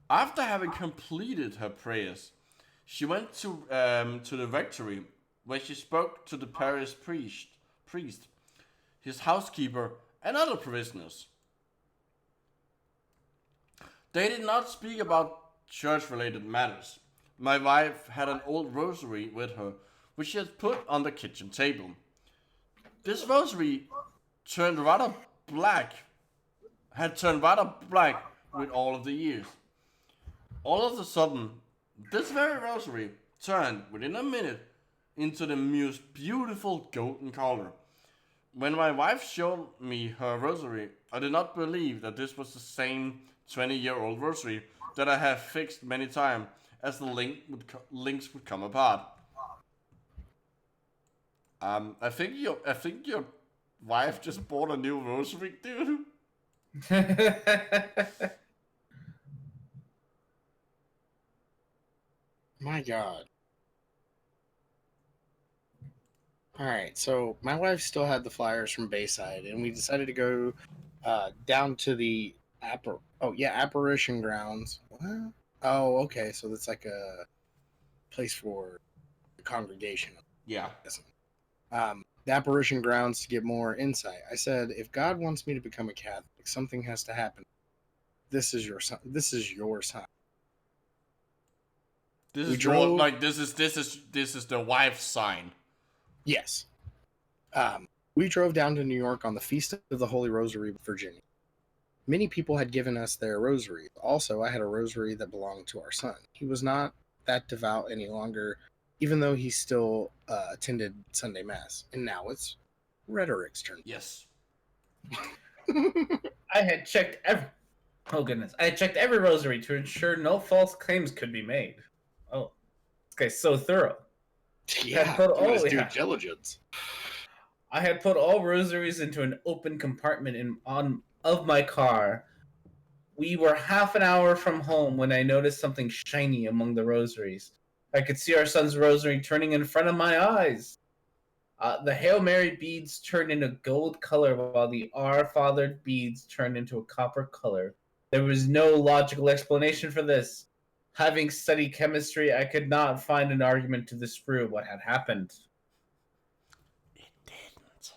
After having completed her prayers, she went to the rectory, where she spoke to the parish priest, his housekeeper, and other parishioners. They did not speak about church-related matters. My wife had an old rosary with her, which she had put on the kitchen table. This rosary had turned rather black with all of the years. All of a sudden, this very rosary turned within a minute into the most beautiful golden color. When my wife showed me her rosary, I did not believe that this was the same 20-year-old rosary that I have fixed many times, as the links would come apart. I think your wife just bought a new rosary, dude. My God. Alright, so my wife still had the flyers from Bayside, and we decided to go down to the apparition grounds. What? Oh, okay, so that's like a place for the congregation. Yeah. The apparition grounds to get more insight. I said, if God wants me to become a Catholic, something has to happen. This is your sign. This is your sign. This is the wife's sign. Yes. We drove down to New York on the Feast of the Holy Rosary, Virginia. Many people had given us their rosaries. Also, I had a rosary that belonged to our son. He was not that devout any longer, even though he still attended Sunday Mass. And now it's Rhetoric's turn. Yes. I had checked every rosary to ensure no false claims could be made. Oh, this guy's so thorough. Yeah, due diligence. I had put all rosaries into an open compartment of my car. We were half an hour from home when I noticed something shiny among the rosaries. I could see our son's rosary turning in front of my eyes. The Hail Mary beads turned into gold color, while the Our Father beads turned into a copper color. There was no logical explanation for this. Having studied chemistry, I could not find an argument to disprove what had happened. It didn't.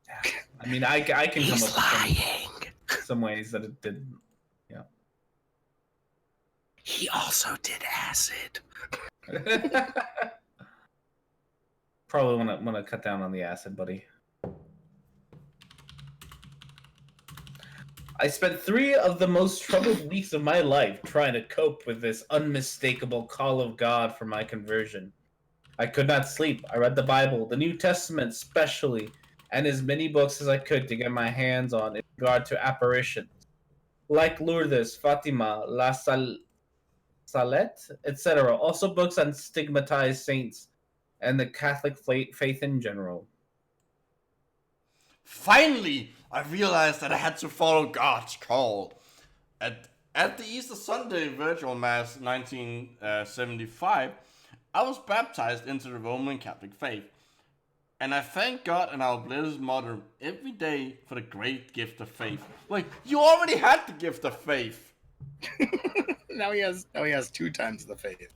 Yeah. I mean, I can come up with some ways that it didn't. Yeah. He also did acid. Probably want to cut down on the acid, buddy. I spent 3 of the most troubled weeks of my life trying to cope with this unmistakable call of God for my conversion. I could not sleep. I read the Bible, the New Testament especially, and as many books as I could to get my hands on in regard to apparitions. Like Lourdes, Fatima, La Salette, etc. Also books on stigmatized saints and the Catholic faith in general. Finally, I realized that I had to follow God's call. At the Easter Sunday Virtual Mass 1975, I was baptized into the Roman Catholic faith. And I thank God and our Blessed Mother every day for the great gift of faith. Like, you already had the gift of faith. Now he has 2 times the faith.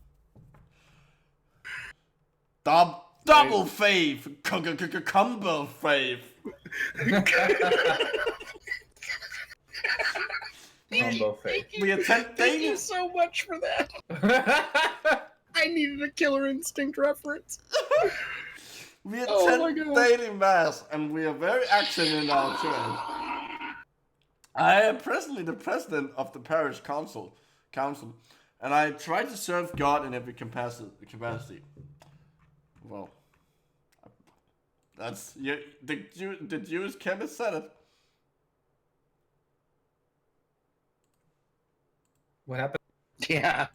Dom, Double fave! Combo fave! Combo face. We attend Thank you dating. so much for that. I needed a Killer Instinct reference. We Oh my attend God. daily mass, and we are very active in our church. I am presently the president of the parish council, and I try to serve God in every capacity. Well, that's the Jewish chemist said it. What happened? Yeah.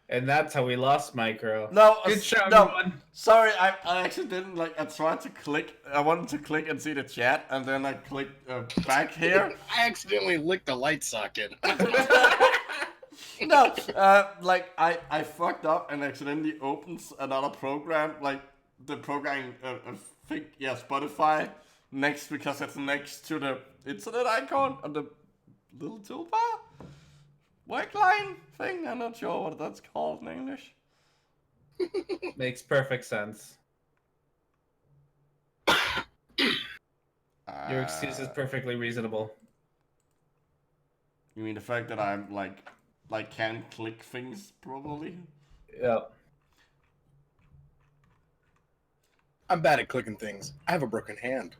And that's how we lost Micro. No, Good show, no. everyone. Sorry, I actually didn't like. I tried to click. I wanted to click and see the chat, and then I clicked back here. I accidentally licked a light socket. No, like I fucked up and accidentally opened another program, like the program, I think, yeah, Spotify, next, because it's next to the internet icon on the little toolbar, work line thing. I'm not sure what that's called in English. Makes perfect sense. Your excuse is perfectly reasonable. You mean the fact that I'm like can't click things probably? Yeah. I'm bad at clicking things. I have a broken hand.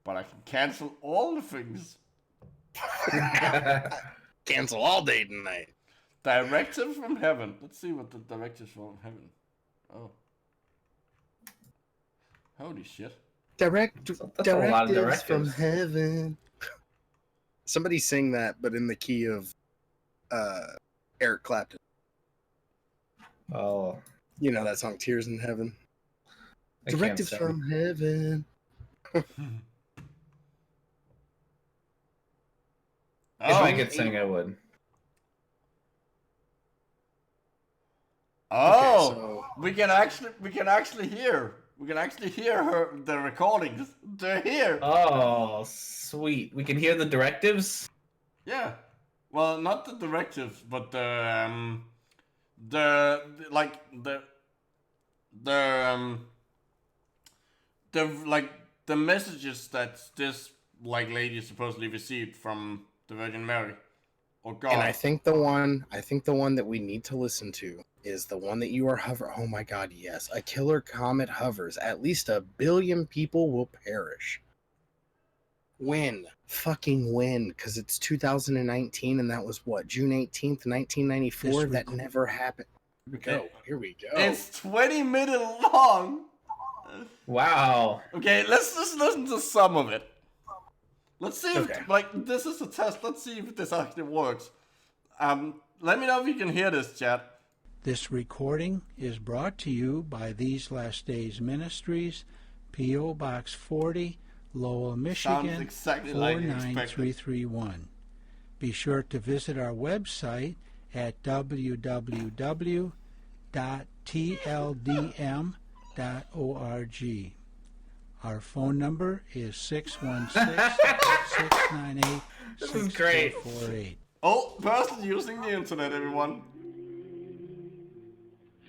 But I can cancel all the things. Cancel all day tonight. Directive from heaven. Let's see what the directives from heaven. Oh. Holy shit. That's a lot of Directives from directives. heaven. Somebody sing that, but in the key of Eric Clapton. Oh. You know that song, Tears in Heaven? I can't Directives sing. from heaven. If Oh. I could sing, I would. Oh, Okay, so- we can actually hear the recordings. They're here. Oh, sweet. We can hear the directives? Yeah. Well, not the directives, but the messages that this lady supposedly received from the Virgin Mary or God. And I think the one that we need to listen to is the one that you are hovering. Oh my God, yes. A killer comet hovers. At least 1 billion people will perish. When? Fucking when? Because it's 2019 and that was what? June 18th, 1994? That never happened. Here we go. Here we go. It's 20 minutes long. Wow. Okay, let's just listen to some of it. Let's see if, Okay. this is a test. Let's see if this actually works. Let me know if you can hear this, chat. This recording is brought to you by These Last Days Ministries, P.O. Box 40, Lowell, Michigan, exactly like you expected. 49331. Be sure to visit our website at www.tldm.org. Our phone number is 616-698-6448. This is great. Oh, person using the internet, everyone.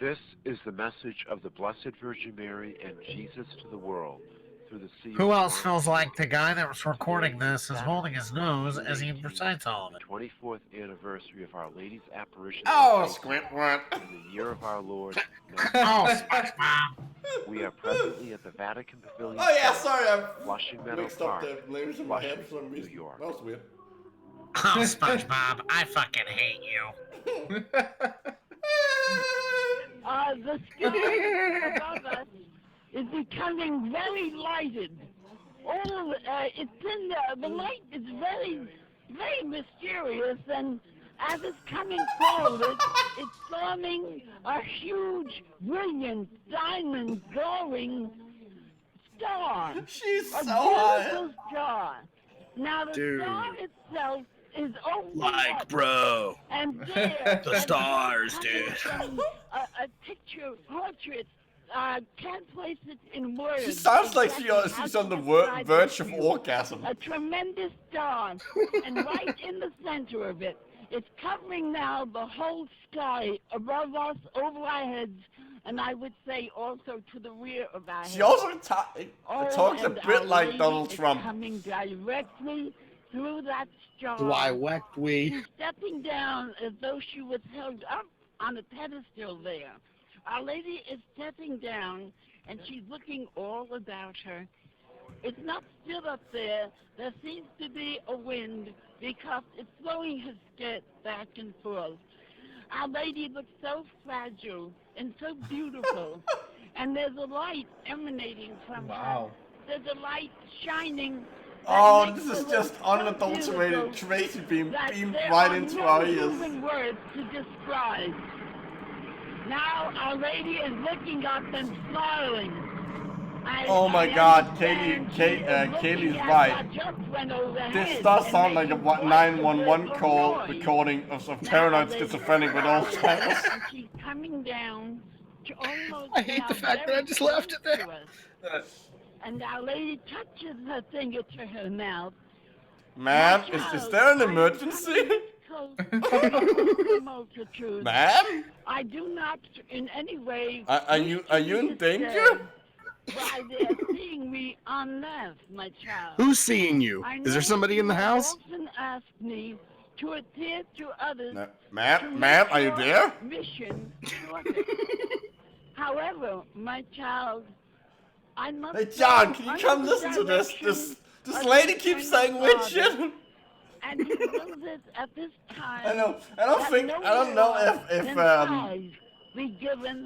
This is the message of the Blessed Virgin Mary and Jesus to the world through the sea. Who else feels like the guy that was recording this is holding his nose as he recites all of it? 24th anniversary of Our Lady's apparition. Oh, in Squidward. the year of our Lord. Oh, SpongeBob! We are presently at the Vatican Pavilion. Oh yeah, sorry, I Flushing Meadow mixed up Park, the names in my head for some New reason. York. That was weird. Oh, SpongeBob, I fucking hate you. The sky above us is becoming very lighted. All it's in the light is very, very mysterious, and as it's coming forward, it's forming a huge, brilliant, diamond, glowing star. She's A so hot. beautiful star. Now the Dude. star itself is open Like, up, bro. and there, The stars, dude. A picture, portrait. Can't place it in words. She sounds like exactly how she's to on the describe verge it of to you. orgasm. A tremendous star, and right in the center of it It's covering now the whole sky above us, over our heads, and I would say also to the rear of our heads. She also talks a and bit Our like Lady Donald is Trump. coming directly through that star. Why whacked we? She's stepping down as though she was held up on a pedestal there. Our Lady is stepping down, and she's looking all about her. It's not still up there. There seems to be a wind because it's blowing her skirt back and forth. Our Lady looks so fragile and so beautiful. And there's a light emanating from her. There's a light shining. Oh, this is just unadulterated crazy beam beamed right into our ears. Human words to describe. Now Our Lady is looking up and smiling. Oh my God, Kaylee's right. This does sound like a 911 call recording of paranoid schizophrenic with Alzheimer's. She's coming down to almost. I hate the fact that I just left it there. And Our Lady touches her finger to her mouth. Ma'am, is there an emergency? Ma'am? I do not in any way. Are you in danger? Why they're seeing me unmasked, my child. Who's seeing you? Is there somebody in the house? Often ask me to appear to others. Ma'am, are you there? Mission shorter. However, my child, I must. Hey John, can you come listen to this? This lady keeps saying weird shit. And he knows it at this time. I know. I don't know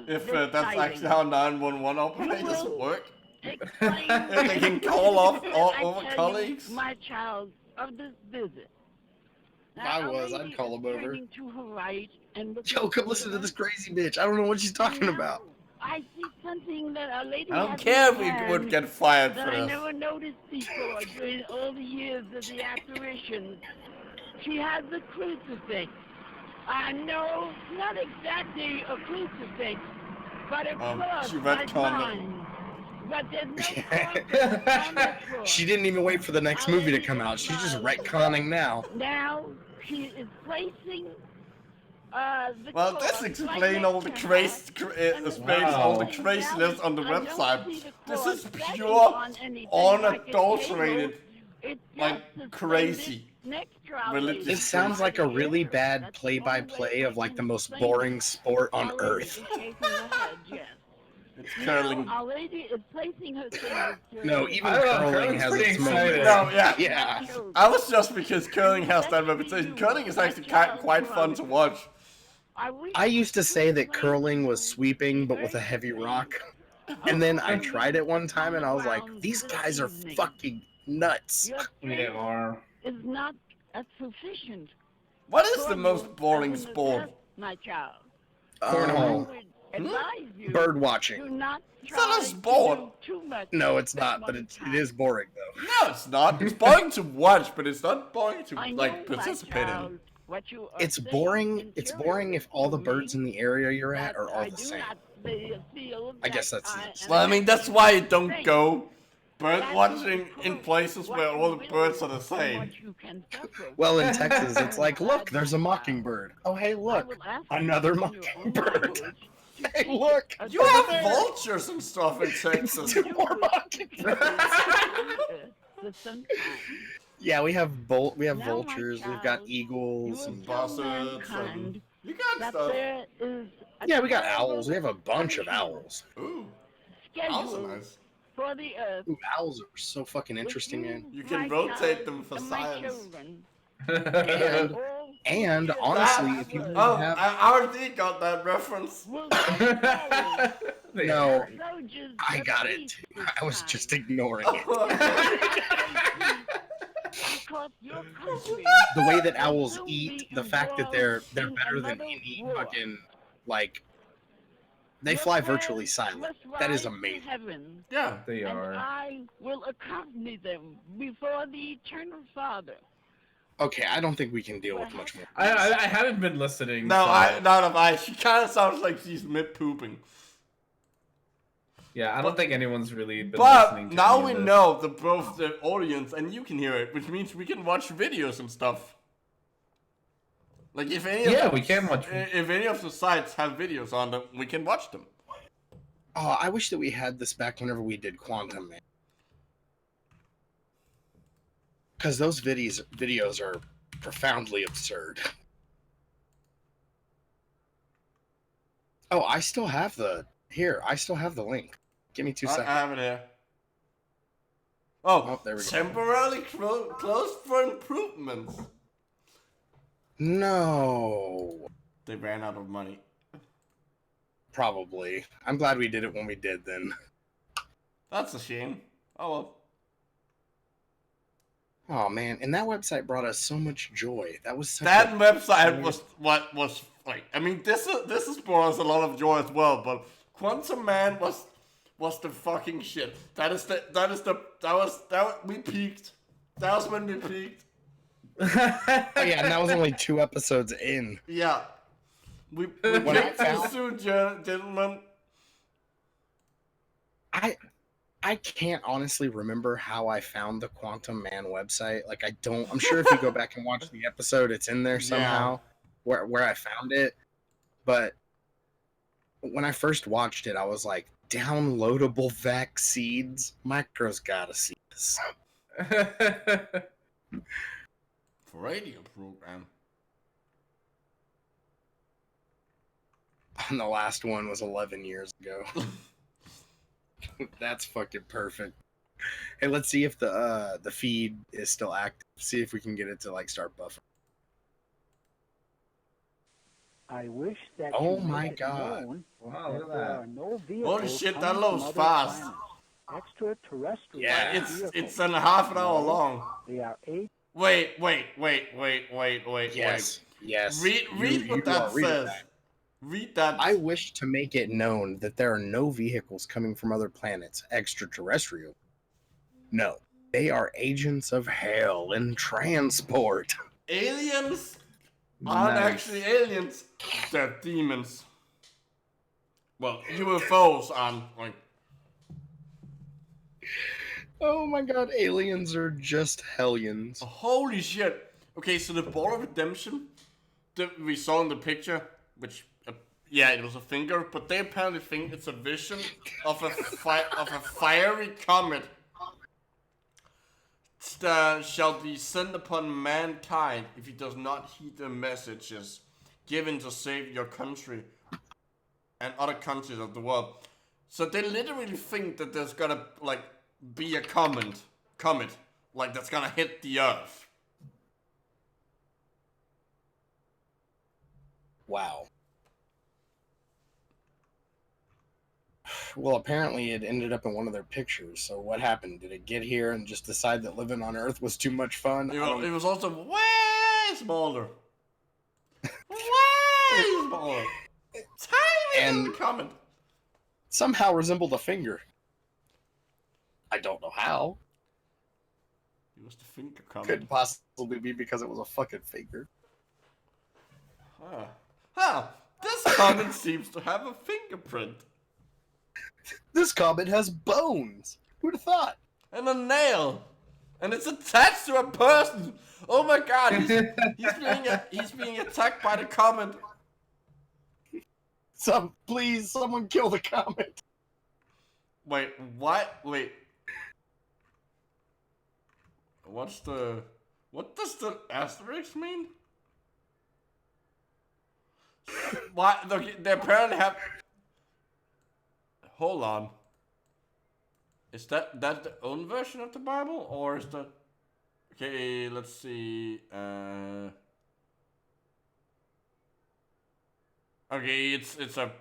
if that's actually how 911 operators work. They can call off all over colleagues. My child, of this visit. If I was, I'd call him over. To her right and Yo, come listen to this crazy bitch. I don't know what she's talking about. I see something that Our Lady I don't care if we would get fired for that I this. never noticed before during all the years of the apparitions. She has a crucifix. No, not exactly a crucifix, but a cross she like retconned mine. But there's no cross on the cross. She didn't even wait for the next movie to come out. She's just retconning now. Now she is placing the Well, cross this right explains next all the to her. all the craziness on the I don't website. see the This cross is stepping pure, on anything like a unadulterated, cable. It's like just crazy suspended next to Our religious. Lady. It sounds like a really bad play-by-play of like the most boring sport on Our Lady earth. is shaking her head, yes. It's curling. Our Lady is placing her fingers to No, her even I don't know, curling curling's has pretty its exciting. moments. No, yeah. Yeah. I was just because curling has that reputation. Curling is actually quite fun to watch. I used to say that curling was sweeping, but with a heavy rock. And then I tried it one time, and I was like, these guys are fucking nuts. Your They strength are. is not sufficient. What is the for most you boring as an sport? assist, my child. I Cornhole. would advise you Bird do watching. not It's not try a sport. to do too much. No, it's not, at but one it is boring, though. No, it's not. It's boring to watch, but it's not boring to I know, like my participate child, in. what you are It's saying boring. and It's sharing boring if all the with birds me, in the area you're at that are all I the do same. not feel I guess that that's- I am Well, I mean, that's why you don't safe. go bird That watching is in proof places what where you all the will birds are the and same. what you can suffer. Well, in Texas, it's like, look, there's a mockingbird. Oh, hey, I look, will ask another you in your own mockingbird. language to Hey, take look, a You have step vultures and stuff in Texas. two more mockingbirds. for some time. Yeah, we have Now, my vultures, we've got child, eagles, You and will tell buzzards mankind You got that stuff. there is a yeah, we got terrible owls. We have a bunch of owls. Ooh, owls schedule are nice. for the earth. Ooh, owls are so fucking interesting, man. You can my rotate child, them for and my science. children. And All and children honestly, of if you the really Oh, have R&D got that reference. will go forward. no, Soldiers I of got it. peace too. this I was time. just ignoring it. Because your country The way that will owls soon eat, be the fact that involved they're in better than another any war. fucking like they Your fly prayers virtually silent. must That is rise to amazing. heaven, Yeah. They and are. I will accompany them before the eternal Father. Okay, I don't think we can deal with much more. I haven't been listening. No, so- none of I. She kind of sounds like she's mid pooping. Yeah, I don't think anyone's really been But listening to now any we of this. know the both the audience and you can hear it, which means we can watch videos and stuff. Like if any we can watch them. if any of the sites have videos on them, we can watch them. Oh, I wish that we had this back whenever we did Quantum Man. Because those videos are profoundly absurd. Oh, I still have the link. Give me 2 I seconds. have it here. Oh, there we go. temporarily closed for improvements. No. They ran out of money. Probably. I'm glad we did it when we did then. That's a shame. Oh well. Oh man, and that website brought us so much joy. That was such That a... website was what was like. I mean, this has brought us a lot of joy as well. But Quantum Man was the fucking shit. We peaked. That was when we peaked. Oh yeah, and that was only 2 episodes in. Yeah. We When I peaked too found- soon, gentlemen. I can't honestly remember how I found the Quantum Man website. Like I'm sure if you go back and watch the episode, it's in there somehow where I found it. But when I first watched it, I was like, downloadable vaccines? Micro's gotta see this. Radio program. And the last one was 11 years ago. That's fucking perfect. Hey, let's see if the feed is still active. See if we can get it to like start buffering. I wish that Oh you my make it God. known Wow, look that at there that. are no vehicles Holy shit, that coming loads from other fast. planets. Extraterrestrial Yeah. It's an half an hour long. They are Wait. Yes. Read You what that are reading says. that. Read that. I wish to make it known that there are no vehicles coming from other planets, extraterrestrial. No, they are agents of hell in transport. Aliens aren't Nice. actually aliens. They're demons. Well, UFOs aren't like. Oh my god, aliens are just hellions. Holy shit. Okay, so the Ball of Redemption that we saw in the picture, which yeah, it was a finger, but they apparently think it's a vision of a fiery comet that shall descend upon mankind if he does not heed the messages given to save your country and other countries of the world. So they literally think that there's gonna like be a comet like that's gonna hit the earth. Wow. Well, apparently it ended up in one of their pictures. So what happened? Did it get here and just decide that living on Earth was too much fun? It was also way smaller. Way smaller. Tiny And- little comet. Somehow resembled a finger. I don't know how. It was the finger comet. Couldn't possibly be because it was a fucking finger. Huh. This comet seems to have a fingerprint. This comet has bones. Who'd have thought? And a nail. And it's attached to a person. Oh my god, he's being attacked by the comet. Please, someone kill the comet. Wait, what? Wait. What does the asterisk mean? What? Look, they apparently have. Hold on. Is that the own version of the Bible, or is that? Okay, let's see. Okay, it's a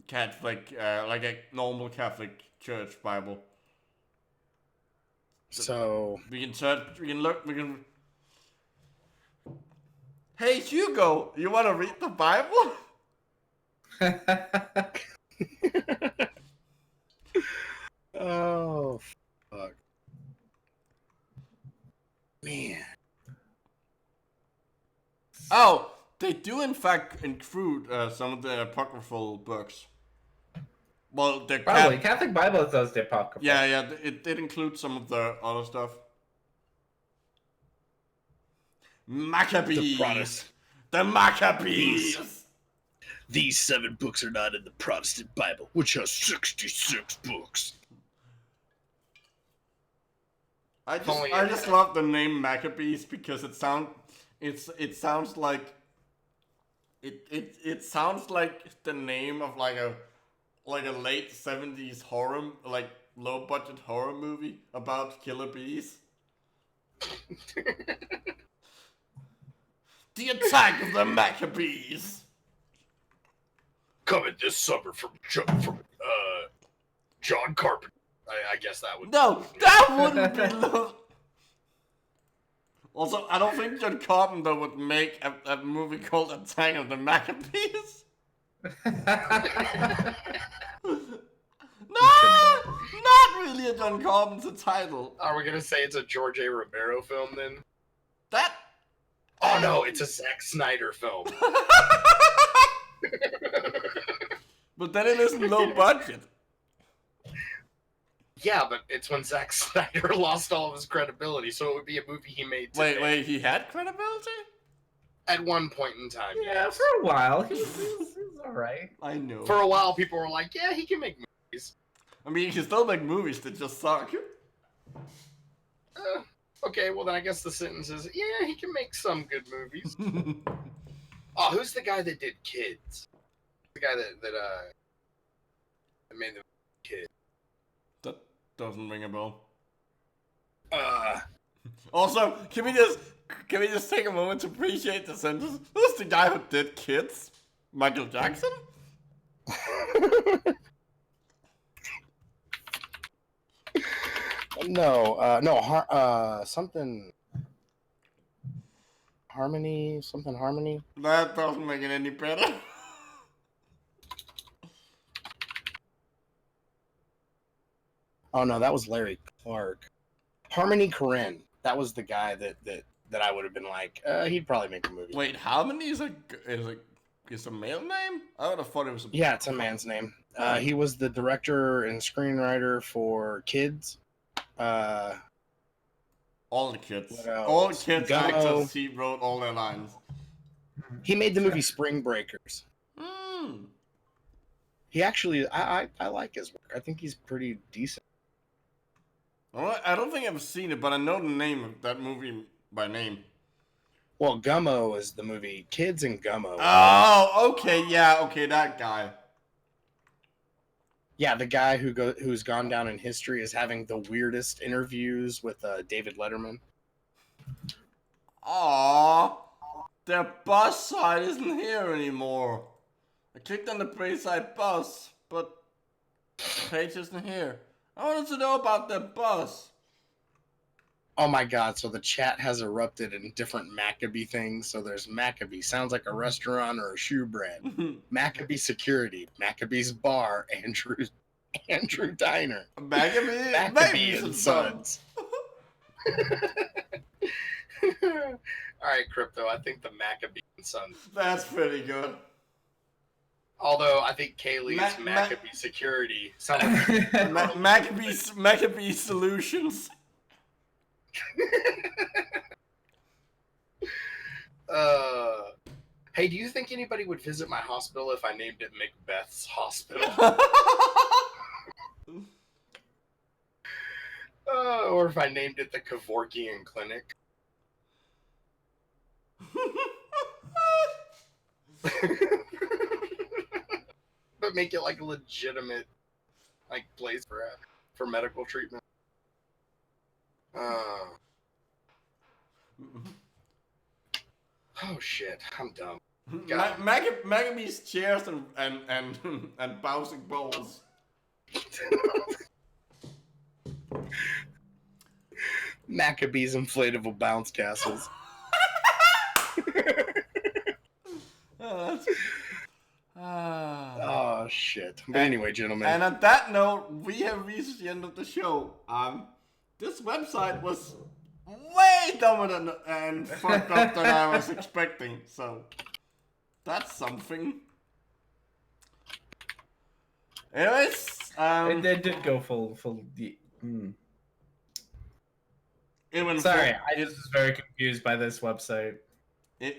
Catholic, like a normal Catholic Church Bible. So We can search. We can look. We can. Hey Hugo, you want to read the Bible? oh fuck. Man. Oh, they do in fact include some of the apocryphal books. Well, the Probably. Catholic Bible does the apocrypha. yeah, it did include some of the other stuff. Maccabees. The Maccabees! These 7 books are not in the Protestant Bible, which has 66 books. I just love the name Maccabees because it sounds like the name of like a late 70s horror, like low budget horror movie about killer bees. The Attack of the Maccabees. Coming this summer from John Carpenter. I guess that would. No, that wouldn't be. Also, I don't think John Carpenter would make a movie called Attack of the Maccabees. No, not really a John Carpenter title. Are we gonna say it's a George A. Romero film then? That. Oh no, it's a Zack Snyder film. But then it isn't low budget. Yeah, but it's when Zack Snyder lost all of his credibility, so it would be a movie he made today. Wait, he had credibility? At one point in time, Yeah, yes. for a while. He's alright. I know. For a while, people were like, yeah, he can make movies. I mean, he can still make movies that just suck. Okay, well then I guess the sentence is, yeah, he can make some good movies. Oh, who's the guy that did Kids? The guy that made the Kids. That doesn't ring a bell. Also, can we just take a moment to appreciate the sentence? Who's the guy who did Kids? Michael Jackson? something Harmony. That doesn't make it any better. Oh no, that was Larry Clark. Harmony Korine. That was the guy that I would have been like, he'd probably make a movie. Wait, Harmony is a male name? I would have thought it was a... Yeah, it's a man's name. He was the director and screenwriter for Kids. All the kids. All the kids actors, he wrote all their lines. He made the movie Spring Breakers. He actually, I like his work. I think he's pretty decent. Well, I don't think I've seen it, but I know the name of that movie by name. Well, Gummo is the movie. Kids and Gummo. Oh, okay, yeah, okay, that guy. Yeah, the guy who's gone down in history as having the weirdest interviews with David Letterman. Aww, their bus side isn't here anymore. I clicked on the Bayside bus, but the page isn't here. I wanted to know about the bus. Oh my god, so the chat has erupted in different Maccabee things. So there's Maccabee, sounds like a restaurant or a shoe brand. Maccabee Security, Maccabee's Bar, Andrew Diner. Maccabee and Sons. Alright, Crypto, I think the Maccabee and Sons. That's pretty good. Although I think Kaylee's Maccabee Security sounds like Maccabee Solutions. Hey, do you think anybody would visit my hospital if I named it Macbeth's Hospital? Or if I named it the Kevorkian Clinic? But make it like a legitimate place for medical treatment. Oh shit, I'm dumb. Maccabee's chairs and bouncing balls. Maccabee's inflatable bounce castles. Oh shit. But anyway, gentlemen. And on that note, we have reached the end of the show. This website was way dumber and fucked up than I was expecting, so that's something. Anyways, It did go full. It went Sorry, full. I just was very confused by this website.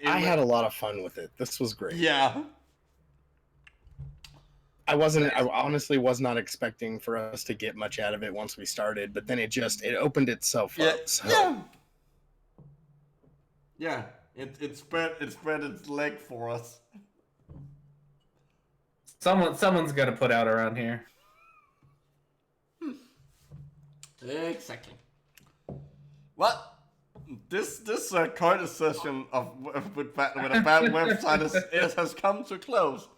I had a lot of fun with it. This was great. Yeah. I honestly was not expecting for us to get much out of it once we started, but then it opened itself up. So. Yeah. Yeah. It spread its leg for us. Someone's got to put out around here. Exactly. Well, this coitus session with a bad website has come to a close.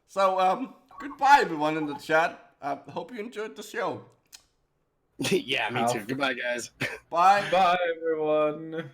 So goodbye everyone in the chat. Hope you enjoyed the show. Yeah, me too. Goodbye, guys. Bye. Bye, everyone.